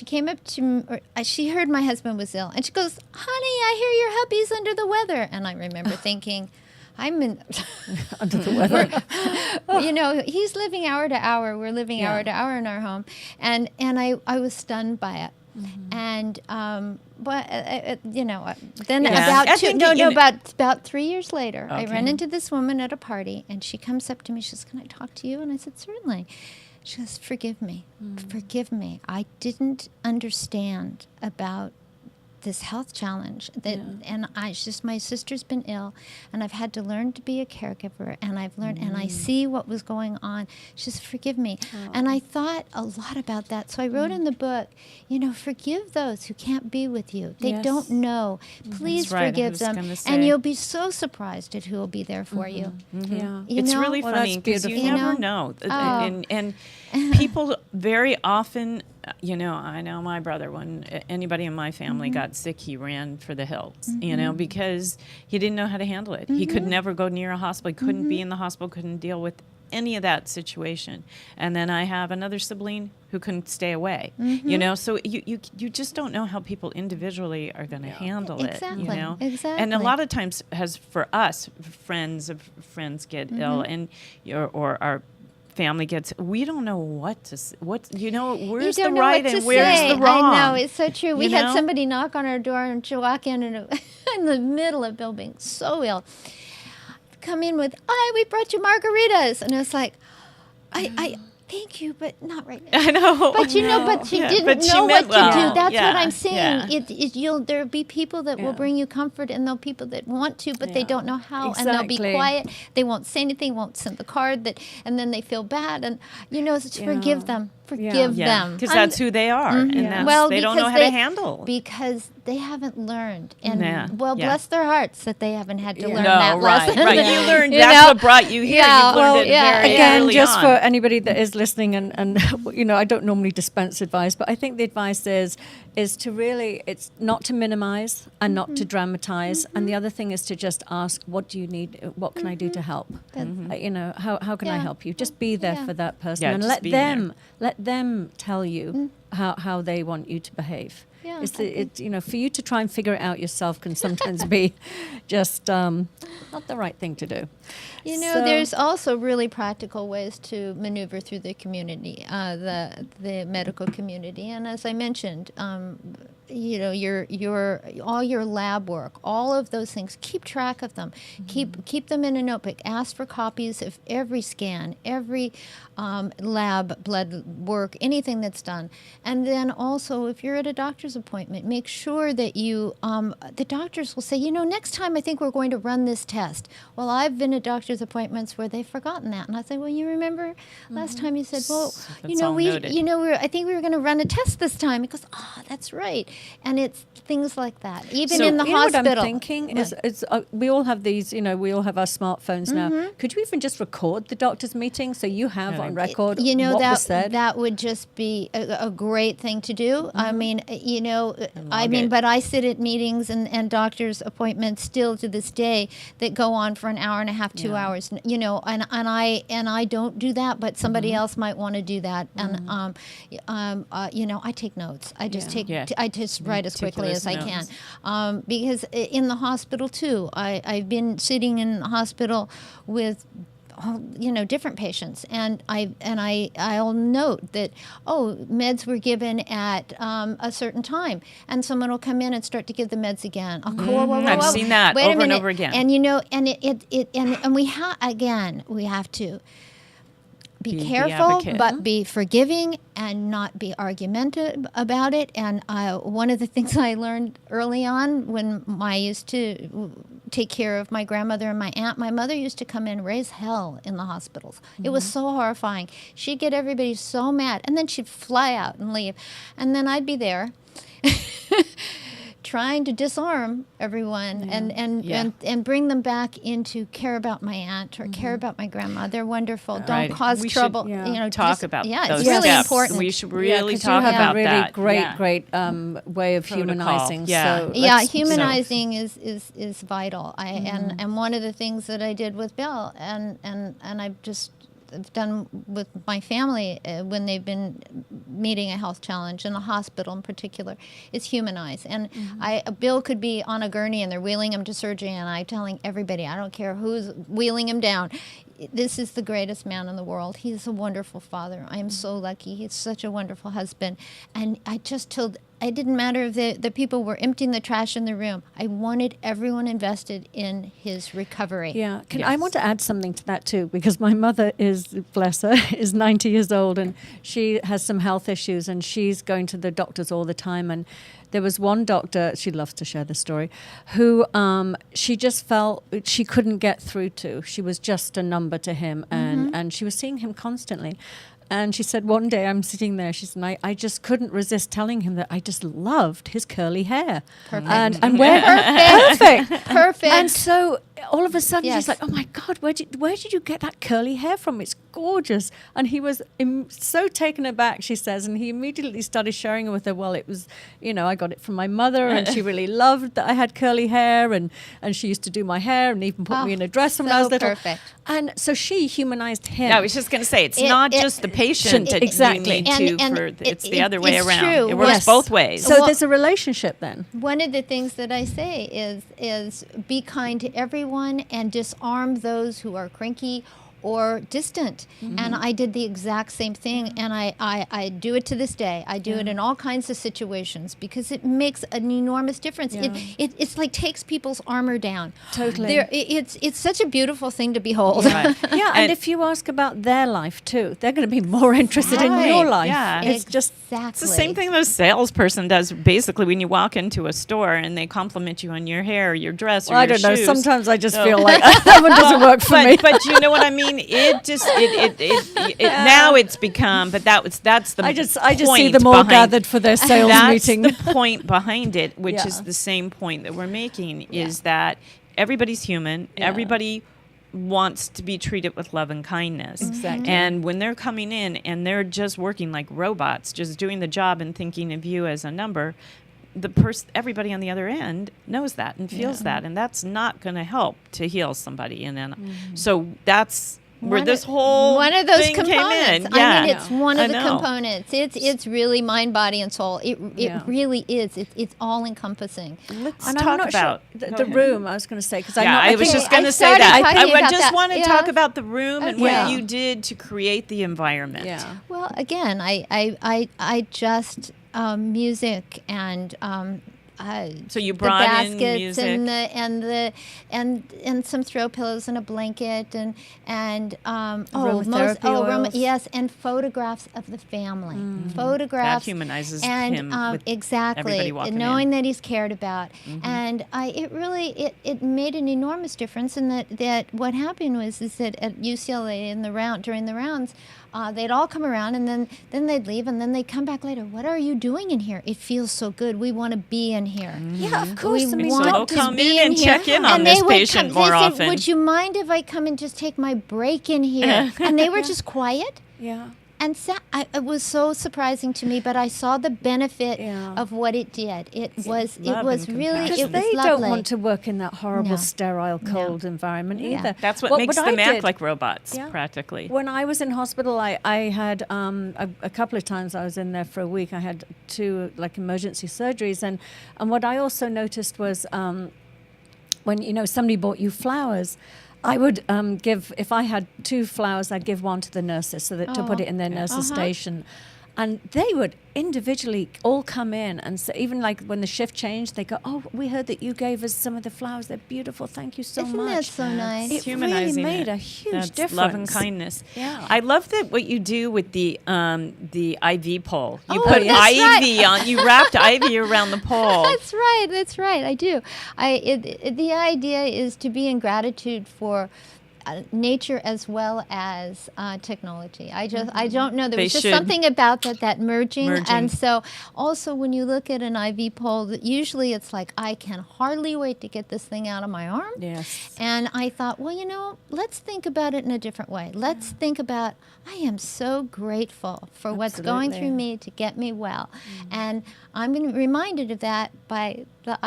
came up to me, she heard my husband was ill, and she goes, "Honey, I hear your hubby's under the weather." And I remember thinking, I'm in Under the weather. he's living hour to hour. We're living Yeah. hour to hour in our home, and I was stunned by it. And but then Yeah. I think about 3 years later, I Okay. ran into this woman at a party, and she comes up to me. She says, "Can I talk to you?" And I said, "Certainly." She goes, "Forgive me, forgive me. I didn't understand about this health challenge and it's just my sister's been ill, and I've had to learn to be a caregiver, and I've learned and I see what was going on." She says, "Forgive me." And I thought a lot about that, so I wrote in the book, forgive those who can't be with you. They Yes. don't know. Please That's right, I forgive was them, gonna and say. you'll be so surprised at who will be there for you. Yeah. You It's know? really Well, funny that's because you beautiful. never You know. Oh. And people very often, I know my brother, when anybody in my family got sick, he ran for the hills, because he didn't know how to handle it. He could never go near a hospital. He couldn't be in the hospital, couldn't deal with any of that situation. And then I have another sibling who couldn't stay away, so you just don't know how people individually are going to handle Exactly, it, exactly. And a lot of times, for us, friends of friends get ill, and or our family gets, we don't know where's You the don't know right what to and where's say. the wrong. I know, it's so true. We You had know? somebody knock on our door, and she walk in in the middle of building, so ill. Come in with, "Hi, we brought you margaritas," and it's like, I thank you, but not right now. I know. But she didn't But she know what to meant well. do. That's Yeah, what I'm saying. yeah. There'll be people that will Yeah. bring you comfort, and there'll be people that want to, but they Yeah. don't know how, and they'll be Exactly. quiet. They won't say anything, won't send the card, and then they feel bad, and forgive them. forgive them. Because that's who they are, and that's, Well, they don't know because how to handle. because they haven't learned, and Yeah. bless their hearts that they haven't had to learn No, that right, lesson. right. You learned You that's know? what brought you here. Yeah. You've learned Well, it yeah. very Again, early just on. for anybody that is listening, and I don't normally dispense advice, but I think the advice is to really, it's not to minimize and not to dramatize, and the other thing is to just ask, what do you need? What can I do to help? How can I Yeah. help you? Just be there Yeah. for that person, Yeah, and just let them tell you how they want you to behave. Yeah, For you to try and figure it out yourself can sometimes be just not the right thing to do. So- There's also really practical ways to maneuver through the community, the medical community, and as I mentioned, your all your lab work, all of those things. Keep track of them. Keep them in a notebook. Ask for copies of every scan, every lab blood work, anything that's done, and then also if you're at a doctor's appointment, make sure that you the doctors will say, next time I think we're going to run this test. Well, I've been at doctor's appointments where they've forgotten that, and I say, well, you remember last time you said, well, That's all noted. I think we were going to run a test this time. Because that's right, and it's things like that. Even So, in the hospital. What I'm thinking is we all have these, we all have our smartphones now. Could you even just record the doctor's meeting so you have on record what was said? That would just be a great thing to do. I mean, it. but I sit at meetings and doctors' appointments still to this day that go on for an hour and a half, 2 hours. And I don't do that, but somebody else might want to do that. And I take notes. I just I just write as quickly as I can, because in the hospital too. I've been sitting in the hospital with different patients, and I'll note that meds were given at a certain time, and someone will come in and start to give the meds again. I'll go, whoa, I've seen that wait a over and minute. over again. And we have to be the careful, advocate. but be forgiving and not be argumentative about it. And one of the things I learned early on when I used to take care of my grandmother and my aunt, my mother used to come in and raise hell in the hospitals. It was so horrifying. She'd get everybody so mad, and then she'd fly out and leave. And then I'd be there trying to disarm everyone and bring them back into care about my aunt or care about my grandma. They're wonderful. Right. Don't cause We trouble. should talk about those it's really steps. important. We should really 'cause talk you have about a really that. great way of Protocol. humanizing. Yeah. So Yeah, let's- humanizing is vital. And one of the things that I did with Bill and I've done with my family when they've been meeting a health challenge in the hospital in particular is humanize. And Bill could be on a gurney and they're wheeling him to surgery, and I'm telling everybody, I don't care who's wheeling him down, this is the greatest man in the world. He's a wonderful father. I am so lucky. He's such a wonderful husband. And I just told, it didn't matter if the people were emptying the trash in the room. I wanted everyone invested in his recovery. Yeah, I want to add something to that too, because my mother bless her, is 90 years old, and she has some health issues, and she's going to the doctors all the time. And there was one doctor, she loves to share this story, who she just felt she couldn't get through to. She was just a number to him, and she was seeing him constantly. And she said, one day I'm sitting there, she said, I just couldn't resist telling him that I just loved his curly hair. Perfect. And where, perfect. Perfect. And so all of a sudden Yes. she's like, oh my God, where did you get that curly hair from? It's gorgeous. And he was so taken aback, she says, and he immediately started sharing it with her. Well, it was, I got it from my mother, and she really loved that I had curly hair, and she used to do my hair and even put me in a dress when I was little. Perfect. And so she humanized him. I was just going to say, it's not just the patient that exactly. you need it's the other way it's around. true. It works Yes. both ways. So there's a relationship then. One of the things that I say is be kind to everyone and disarm those who are cranky or distant. And I did the exact same thing, and I do it to this day. I do it in all kinds of situations because it makes an enormous difference. Yeah. It's like takes people's armor down. Totally. It's such a beautiful thing to behold. Right. Yeah, and if you ask about their life too, they're going to be more interested in your Right, life. yeah. It's just Exactly. It's the same thing that a salesperson does basically when you walk into a store and they compliment you on your hair or your dress or I your don't know. shoes. Sometimes I just So- feel like that one doesn't work for me. But you know what I mean? mean, it just now it's become. But that's the I just point see them all behind- gathered for their sales that's meeting. the point behind it, which Yeah. is the same point that we're making, is that everybody's human. Yeah. Everybody wants to be treated with love and kindness. Exactly. And when they're coming in and they're just working like robots, just doing the job and thinking of you as a number, everybody on the other end knows that and feels that, and that's not going to help to heal somebody. And then, so that's where this whole one of those thing components. came in. Yeah. I mean, it's one I of the know. components. It's really mind, body, and soul. It Yeah. really is. It's all encompassing. Let's And talk I'm not about sure Go the ahead. room. I was going to say because Yeah, I was think just going I to say started that. talking I about just that. want to Yeah. talk about the room and Yeah. what you did to create the environment. Yeah. Well, again, I just music and. So you The brought in baskets music. and some throw pillows and a blanket and Aromatherapy oils. yes, and photographs of the family, photographs That humanizes and him with exactly everybody walking knowing in. that he's cared about, and it made an enormous difference in that what happened was is that at UCLA during the rounds. They'd all come around and then they'd leave and then they'd come back later. What are you doing in here? It feels so good. We want to be in here. Yeah, of course. We I mean, want they'll to come be in and here. check in on And this they would patient more they often. said, would you mind if I come and just take my break in here? And they were just quiet. yeah. And it was so surprising to me, but I saw the benefit Yeah. of what it did. It was Love really and it Because was they lovely. don't want to work in that horrible, No. sterile, cold environment either. That's what Well, makes I them act did- like robots, Yeah. practically. When I was in hospital, I had a couple of times I was in there for a week. I had 2 like emergency surgeries, and what I also noticed was when somebody bought you flowers. I would give, if I had 2 flowers, I'd give one to the nurses to put it in their nurses' station. And they would individually all come in. And so even like when the shift changed, they go, "Oh, we heard that you gave us some of the flowers. They're beautiful. Thank you so Isn't much." that so nice? It Humanizing really made it. a huge That's difference. love and kindness. Yeah. I love that what you do with the IV pole. You Oh, put that's IV on. You wrapped IV around the pole. That's right. That's right. I do. The idea is to be in gratitude for nature as well as technology. I don't know. There They was just should. something about that merging. Merging. And so also when you look at an IV pole, usually it's like, I can hardly wait to get this thing out of my arm. Yes. And I thought, well, let's think about it in a different way. Let's think about, I am so grateful for what's going Absolutely. through me to get me well. And I'm reminded of that by the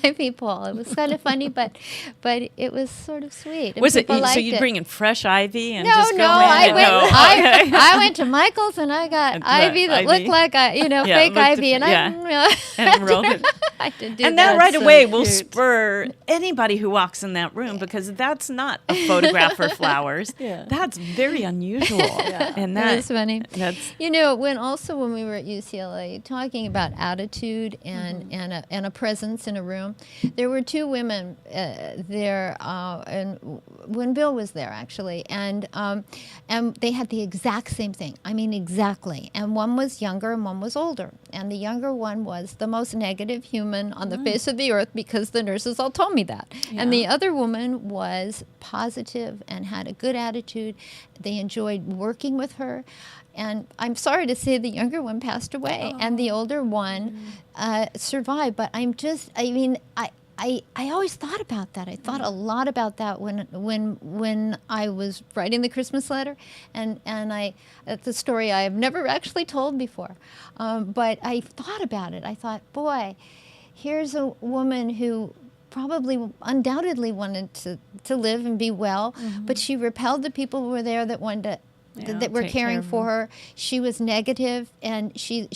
IV pole. It was kind of funny, but it was sort of sweet. and Was it people so? liked You'd it. bring in fresh IV and No, just go no, in I and went. go, okay. I went to Michael's and I got IV that IV. looked like a Yeah, fake looked IV, and yeah. And rolled it. I did do And that that. right so away will cute. spur anybody who walks in that room, because that's not a photograph for flowers. Yeah. That's very unusual. And That was that funny. that's When we were at UCLA talking about attitude and a presence in a room, there were 2 women there, and when Bill was there actually, and they had the exact same thing. I mean, exactly. And one was younger and one was older, and the younger one was the most negative human on the face of the earth because the nurses all told me that. And the other woman was positive and had a good attitude. They enjoyed working with her. And I'm sorry to say the younger one passed away and the older one survived. But I always thought about that. I thought a lot about that when I was writing the Christmas letter, and that's a story I have never actually told before, but I thought about it. I thought, boy, here's a woman who undoubtedly wanted to live and be well, but she repelled the people who were there that wanted to. That were take care caring of for her. She was negative, and she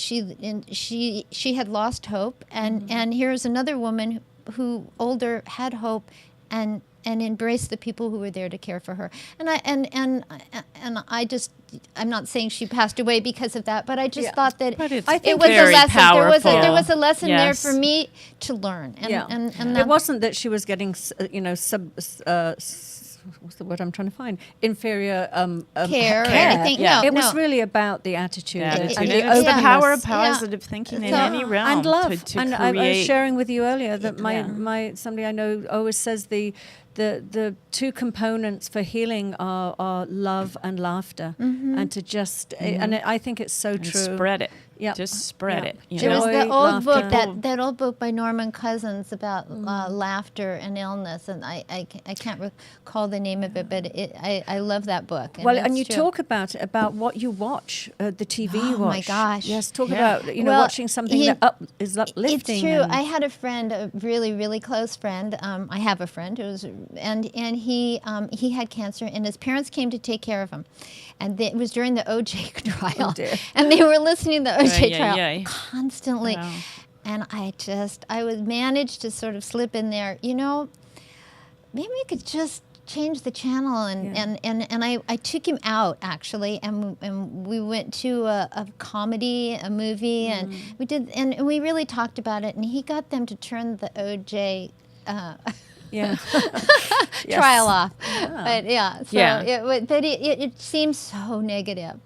had lost hope. And here's another woman who older had hope, and embraced the people who were there to care for her. And I'm not saying she passed away because of that, but I just thought that But it's it was a very lesson. powerful. There was a lesson Yes. there for me to learn. And It that- wasn't that she was getting, what's the word I'm trying to find? Inferior Care or care. anything. Yeah. No, It was no. really about the attitude. Yeah, and it's the the power of openness. positive thinking in So- any realm. And love. To and create. I was sharing with you earlier that Yeah. my somebody I know always says the two components for healing are love and laughter, and to just and I think it's so And true. spread it. Yeah. Just spread Yeah. it. You There was know? Joy, the old book, laughter. that old book by Norman Cousins about laughter and illness, and I can't recall the name of it, but I love that book. Well, and it's you true. talk about what you watch, the TV you Oh, my watch. gosh. Yes, talk Yeah. about Well, watching something that is uplifting. It's true. and- I had a friend, a really, really close friend. I have a friend and he had cancer, and his parents came to take care of him, and it was during the OJ trial, dear. and they were listening to the OJ Ay, trial ay, ay. constantly, Wow. and I would manage to sort of slip in there. Maybe we could just change the channel, and I took him out actually, and we went to a comedy, a movie, and we did, and we really talked about it, and he got them to turn the OJ yeah. trial off. But yeah, so Yeah. it seems so negative.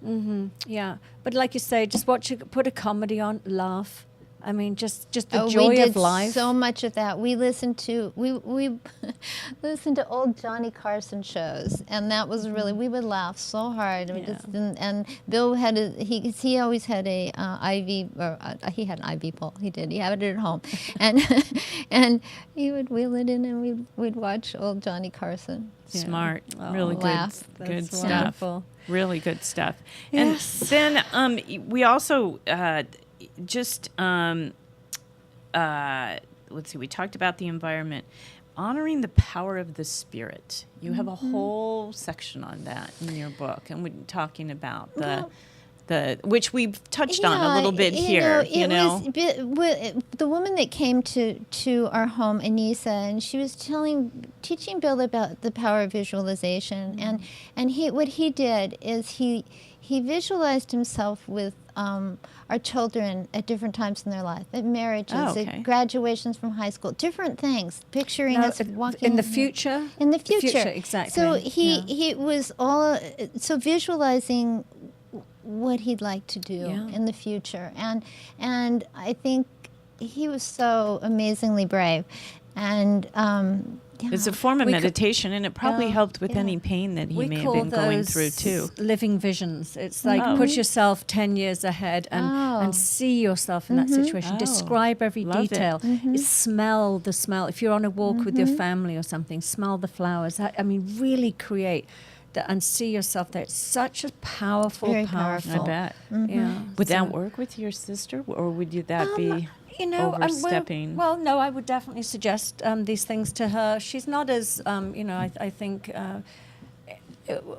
Yeah, but like you say, just put a comedy on, laugh. I mean, just the we joy did of life. so much of that. We listened to we listened to old Johnny Carson shows, and that was really, we would laugh so hard. And Bill had he always had a IV, or he had an IV pole. He had it at home, and he would wheel it in, and we'd watch old Johnny Carson. Smart, Oh, really laugh. good That's stuff. wonderful. Really good stuff. Yes. And then we also let's see. We talked about the environment, honoring the power of the spirit. You have a whole section on that in your book, and we're talking about the which we've touched on a little bit here. The woman that came to our home, Anissa, and she was teaching Bill about the power of visualization, and what he did is he visualized himself with our children at different times in their life, at marriages, at graduations from high school, different things, picturing us walking in the future. In the future, exactly. So he was visualizing what he'd like to do in the future, and I think he was so amazingly brave, and it's a form of meditation, and it probably helped with any pain that he may have been going through too. Living visions. It's like put yourself 10 years ahead and see yourself in that situation. Describe every detail. Smell the smell. If you're on a walk with your family or something, smell the flowers. I mean, really create and see yourself there. It's such a powerful. I bet. Yeah. Would that work with your sister, or would that be overstepping? Well, no, I would definitely suggest these things to her. She's not as, I think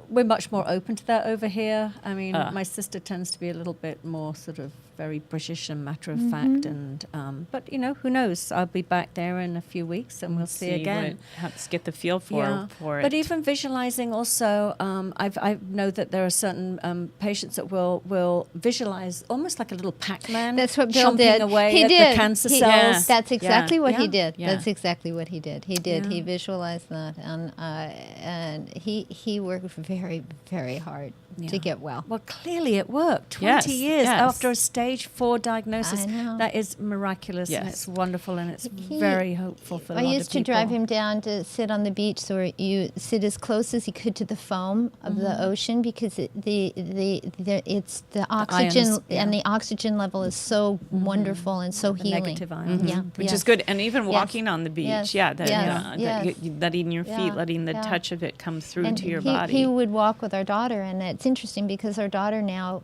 we're much more open to that over here. I mean, my sister tends to be a little bit more sort of very British and matter of fact, and but who knows? I'll be back there in a few weeks, and we'll see again. Let's get the feel for it. But even visualizing, also, I know that there are certain patients that will visualize almost like a little Pac-Man. That's what Bill chomping did. away He at did. the cancer cells. That's exactly what he did. Yeah. That's exactly what he did. He did. Yeah. He visualized that, and he worked very, very hard to get well. Well, clearly it worked. 20 years yes. after a stage 4 diagnosis. I know. That is miraculous, and Yes. it's wonderful, and it's very hopeful for a lot I of used to people. drive him down to sit on the beach, so you sit as close as he could to the foam of the ocean, because it's the oxygen, ions, and the oxygen level is so wonderful and so The healing. negative ions. Yeah, Which yes. is good, and even walking on the beach, Yes. letting your feet, Yeah. letting the Yeah. touch of it come through And to your he, body. He would walk with our daughter, and it's interesting because our daughter now,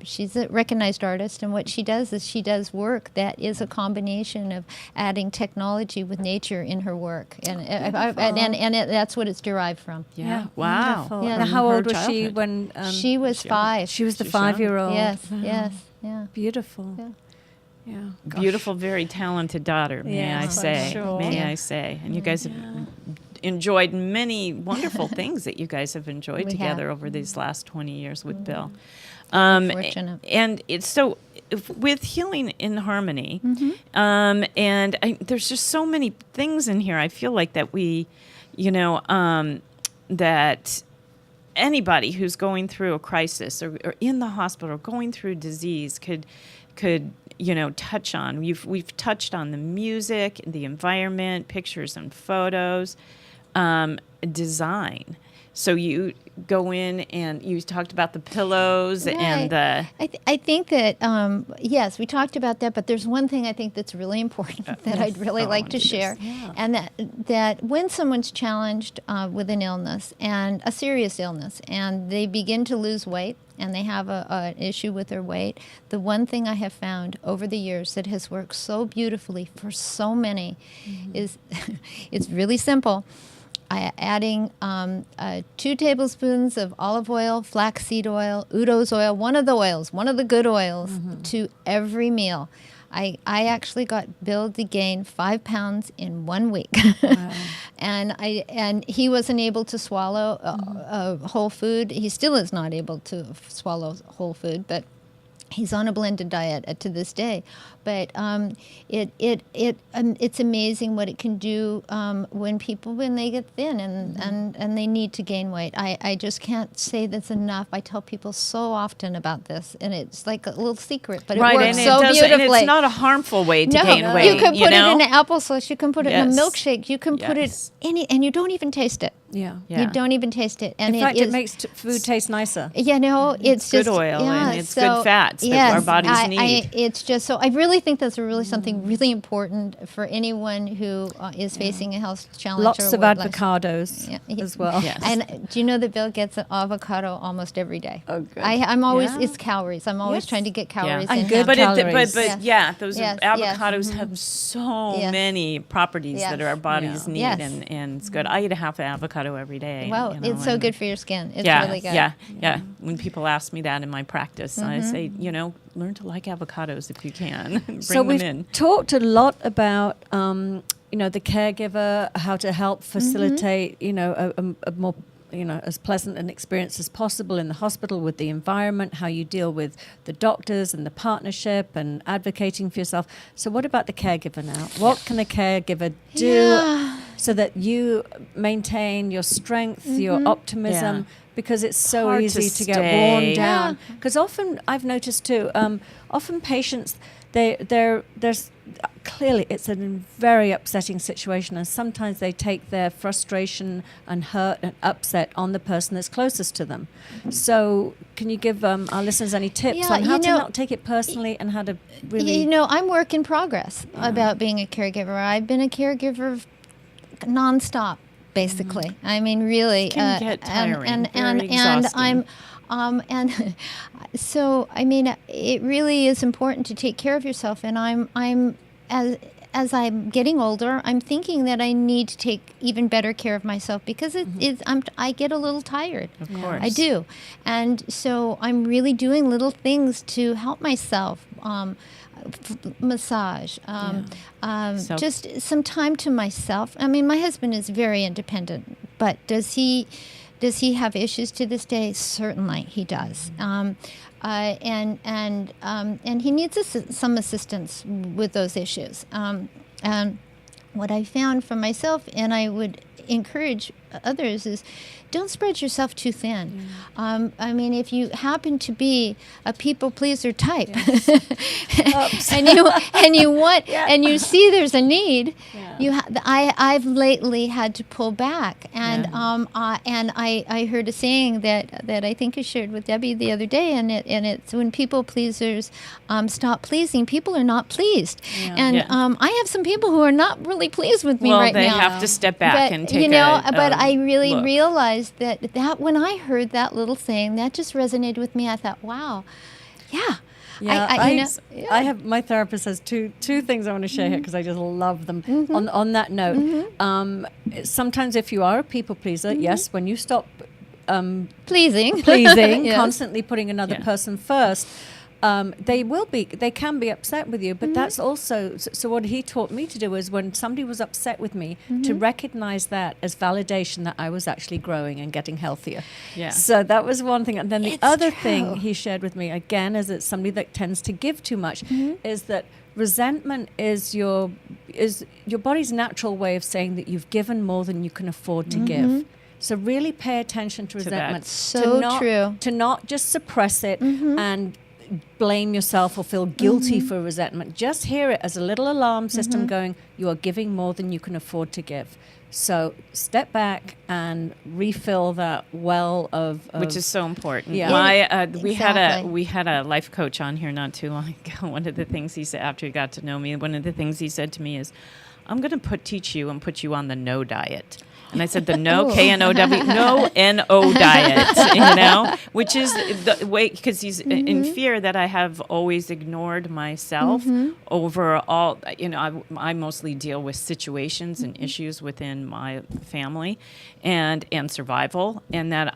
she's a recognized artist, and what she does is she does work that is a combination of adding technology with nature in her work, and that's what it's derived from. Yeah. Wow. Wonderful. Yeah. And how Her old was she childhood. when She was 5. she was the She's young. 5-year-old? Yes, Wow. yes, yeah. Beautiful. Yeah. Yeah. Gosh. Beautiful, very talented daughter, may I Yes, I'm say. sure. May Yeah. I say. And you guys have enjoyed many wonderful things that you guys have enjoyed We together have. over these last 20 years with Bill. Fortunate. And it's so, with Healing in Harmony, and there's just so many things in here. I feel like that we, that anybody who's going through a crisis or in the hospital or going through disease could touch on. We've touched on the music, the environment, pictures and photos, design. So you go in and you talked about the pillows and the... I think that, yes, we talked about that, but there's one thing I think that's really important that I'd really like to share. And that when someone's challenged with an illness, and a serious illness, and they begin to lose weight, and they have an issue with their weight, the one thing I have found over the years that has worked so beautifully for so many is, it's really simple. Adding 2 tablespoons of olive oil, flaxseed oil, Udo's oil, one of the good oils, to every meal. I actually got billed to gain 5 pounds in 1 week. Wow. and he wasn't able to swallow whole food. He still is not able to swallow whole food, but he's on a blended diet to this day. But it's amazing what it can do when they get thin and they need to gain weight. I just can't say this enough. I tell people so often about this, and it's like a little secret, but it works so beautifully. And it's not a harmful way to gain weight. You can put it in an applesauce. You can put it in a milkshake. You can put it and you don't even taste it. Yeah. You don't even taste it. And in fact, it makes food taste nicer. It's good just oil and it's good fats that our bodies need. It's just so I really think that's really something really important for anyone who is facing a health challenge. Lots of avocados as well. Yes. And do you know that Bill gets an avocado almost every day? Oh, good. I'm always it's calories. I'm always trying to get calories in. And good calories. Those avocados have so many properties that our bodies need, and it's good. I eat a half an avocado every day. Wow, it's so good for your skin. It's really good. Yeah. When people ask me that in my practice, I say, learn to like avocados if you can. Bring them in. We've talked a lot about, the caregiver, how to help facilitate, a more, as pleasant an experience as possible in the hospital with the environment, how you deal with the doctors and the partnership and advocating for yourself. So what about the caregiver now? What can a caregiver do so that you maintain your strength, your optimism? Because it's so hard easy to get worn down. Because often, I've noticed too, often patients, there's clearly it's a very upsetting situation, and sometimes they take their frustration and hurt and upset on the person that's closest to them. So can you give our listeners any tips on how to not take it personally and how to really... I'm work in progress about being a caregiver. I've been a caregiver nonstop, basically. I mean, really. It can get tiring, and exhausting. and so I mean, it really is important to take care of yourself. And I'm as I'm getting older, I'm thinking that I need to take even better care of myself because I get a little tired. Of course, I do, and so I'm really doing little things to help myself. Massage, just some time to myself. I mean, my husband is very independent, but does he have issues to this day? Certainly, he does. And he needs some assistance with those issues. And what I found for myself, and I would encourage others, is don't spread yourself too thin. I mean, if you happen to be a people pleaser type, and you want and you see there's a need, I've lately had to pull back, and I heard a saying that I think I shared with Debbie the other day, and it's when people pleasers stop pleasing, people are not pleased, and I have some people who are not really pleased with me right now. Well, they have to step back and take but I really look. realized that when I heard that little saying, that just resonated with me. I thought, wow, I have, my therapist has two things I want to share here because I just love them. On that note, sometimes if you are a people pleaser, yes, when you stop pleasing, yes. Constantly putting another person first, they can be upset with you, but that's also, so what he taught me to do is when somebody was upset with me, to recognize that as validation that I was actually growing and getting healthier. Yeah. So that was one thing. And then the other thing he shared with me, again, as it's somebody that tends to give too much, is that resentment is your body's natural way of saying that you've given more than you can afford to give. So really pay attention to that. resentment. So true. To not just suppress it and blame yourself or feel guilty for resentment. Just hear it as a little alarm system going, you are giving more than you can afford to give. So step back and refill that well of which is so important. Yeah. We Exactly. had a life coach on here not too long ago. One of the things he said after he got to know me, one of the things he said to me is, "I'm going to teach you and put you on the no diet." And I said, the no, K-N-O-W, no N-O diet, which is the way, because he's in fear that I have always ignored myself over all, I mostly deal with situations and issues within my family and survival, and that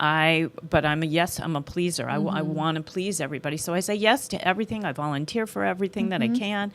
but I'm a pleaser. I want to please everybody. So I say yes to everything. I volunteer for everything that I can.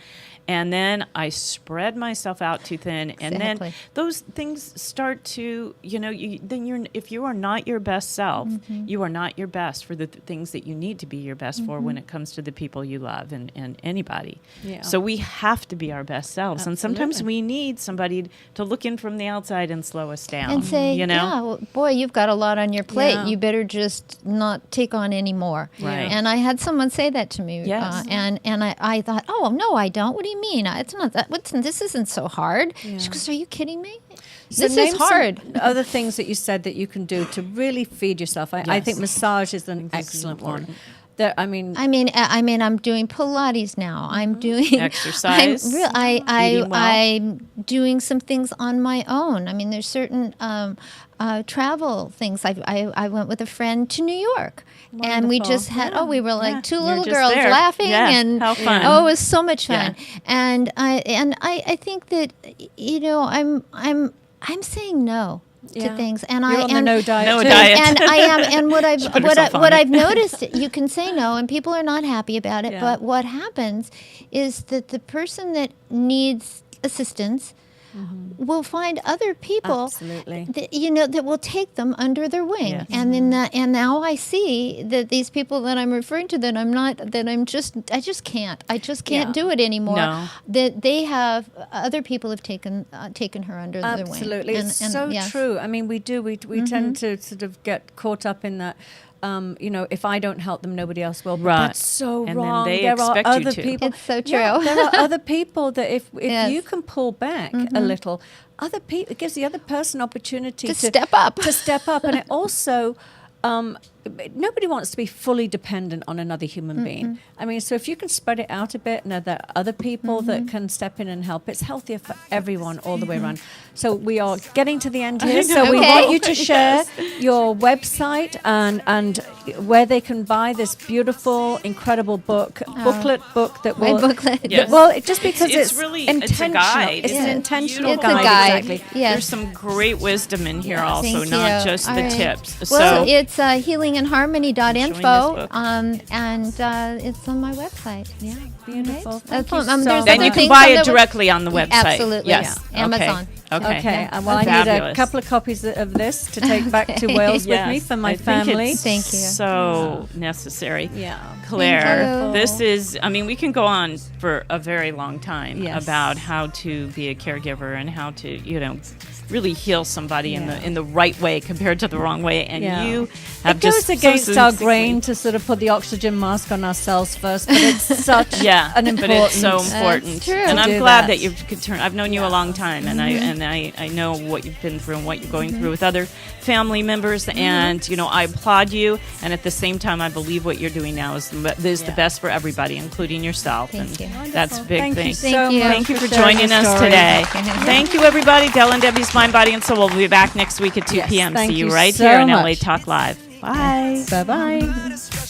And then I spread myself out too thin. And then those things start to, if you are not your best self, you are not your best for the things that you need to be your best for when it comes to the people you love and anybody. Yeah. So we have to be our best selves. Absolutely. And sometimes we need somebody to look in from the outside and slow us down. And say, well, boy, you've got a lot on your plate. Yeah. You better just not take on any more. Right. And I had someone say that to me. Yes. And I thought, oh, no, I don't. What do you mean? It's not that. This isn't so hard. Yeah. She goes, are you kidding me? So this is hard. Other things that you said that you can do to really feed yourself. I think massage is an excellent one. I mean, I'm doing Pilates now. I'm doing exercise. I'm doing some things on my own. I mean, there's certain travel things. I went with a friend to New York. Wonderful. And we just had, we were like two little girls laughing, and how fun. It was so much fun. Yeah. And I think that I'm saying no to things, and You're on the no diet. No diet. And I am, and what I've noticed, you can say no, and people are not happy about it. Yeah. But what happens is that the person that needs assistance will find other people that will take them under their wing. Yes. And now I see that these people that I'm referring to I just can't do it anymore. No. That they have other people have taken her under their wing. Absolutely. It's so true. I mean, we tend to sort of get caught up in that. If I don't help them, nobody else will. But that's so wrong. Then they there expect are you other to. people. It's so true. Yeah, there are other people that if you can pull back a little, other people, it gives the other person opportunity to step up. And it also. Nobody wants to be fully dependent on another human being. I mean, so if you can spread it out a bit, and there are other people that can step in and help, it's healthier for everyone all the way around. So we are getting to the end here. So we want you to share your website and where they can buy this beautiful, incredible book that will. My booklet. Yes. Well, just because it's really intentional. It's a guide. It's an intentional It's guide. a guide. Exactly. Yes. There's some great wisdom in here also, Thank not you. just all the right. tips. Well, So it's healingandharmony.info, and it's on my website. Yeah, beautiful. Right? Thank That's you one- so there's much. then other you can things buy on it the directly on the website. Absolutely. Yes. Yeah. Amazon. Okay. Well, I need a Fabulous. couple of copies of this to take back to Wales with me for my I think family. it's Thank you. So necessary. Yeah. Claire, you. this is, we can go on for a very long time Yes. about how to be a caregiver and how to, really heal somebody in the right way compared to the wrong way. And you have it goes just against our grain to sort of put the oxygen mask on ourselves first, but it's such an important. But it's so important. That's true. And to I'm do glad that. that you've turned. I've known you a long time, and I know what you've been through and what you're going through with other family members. And I applaud you. And at the same time, I believe what you're doing now is the best for everybody, including yourself. Thank you. That's a big Thank thing. you so Thank you. much Thank you for sharing joining your us story. today. Thank you, everybody. Del and Debbie's Mind, Body, and Soul. We'll be back next week at 2 Yes, p.m. thank See you you right so here on much. LA Talk Live. Bye. Bye-bye.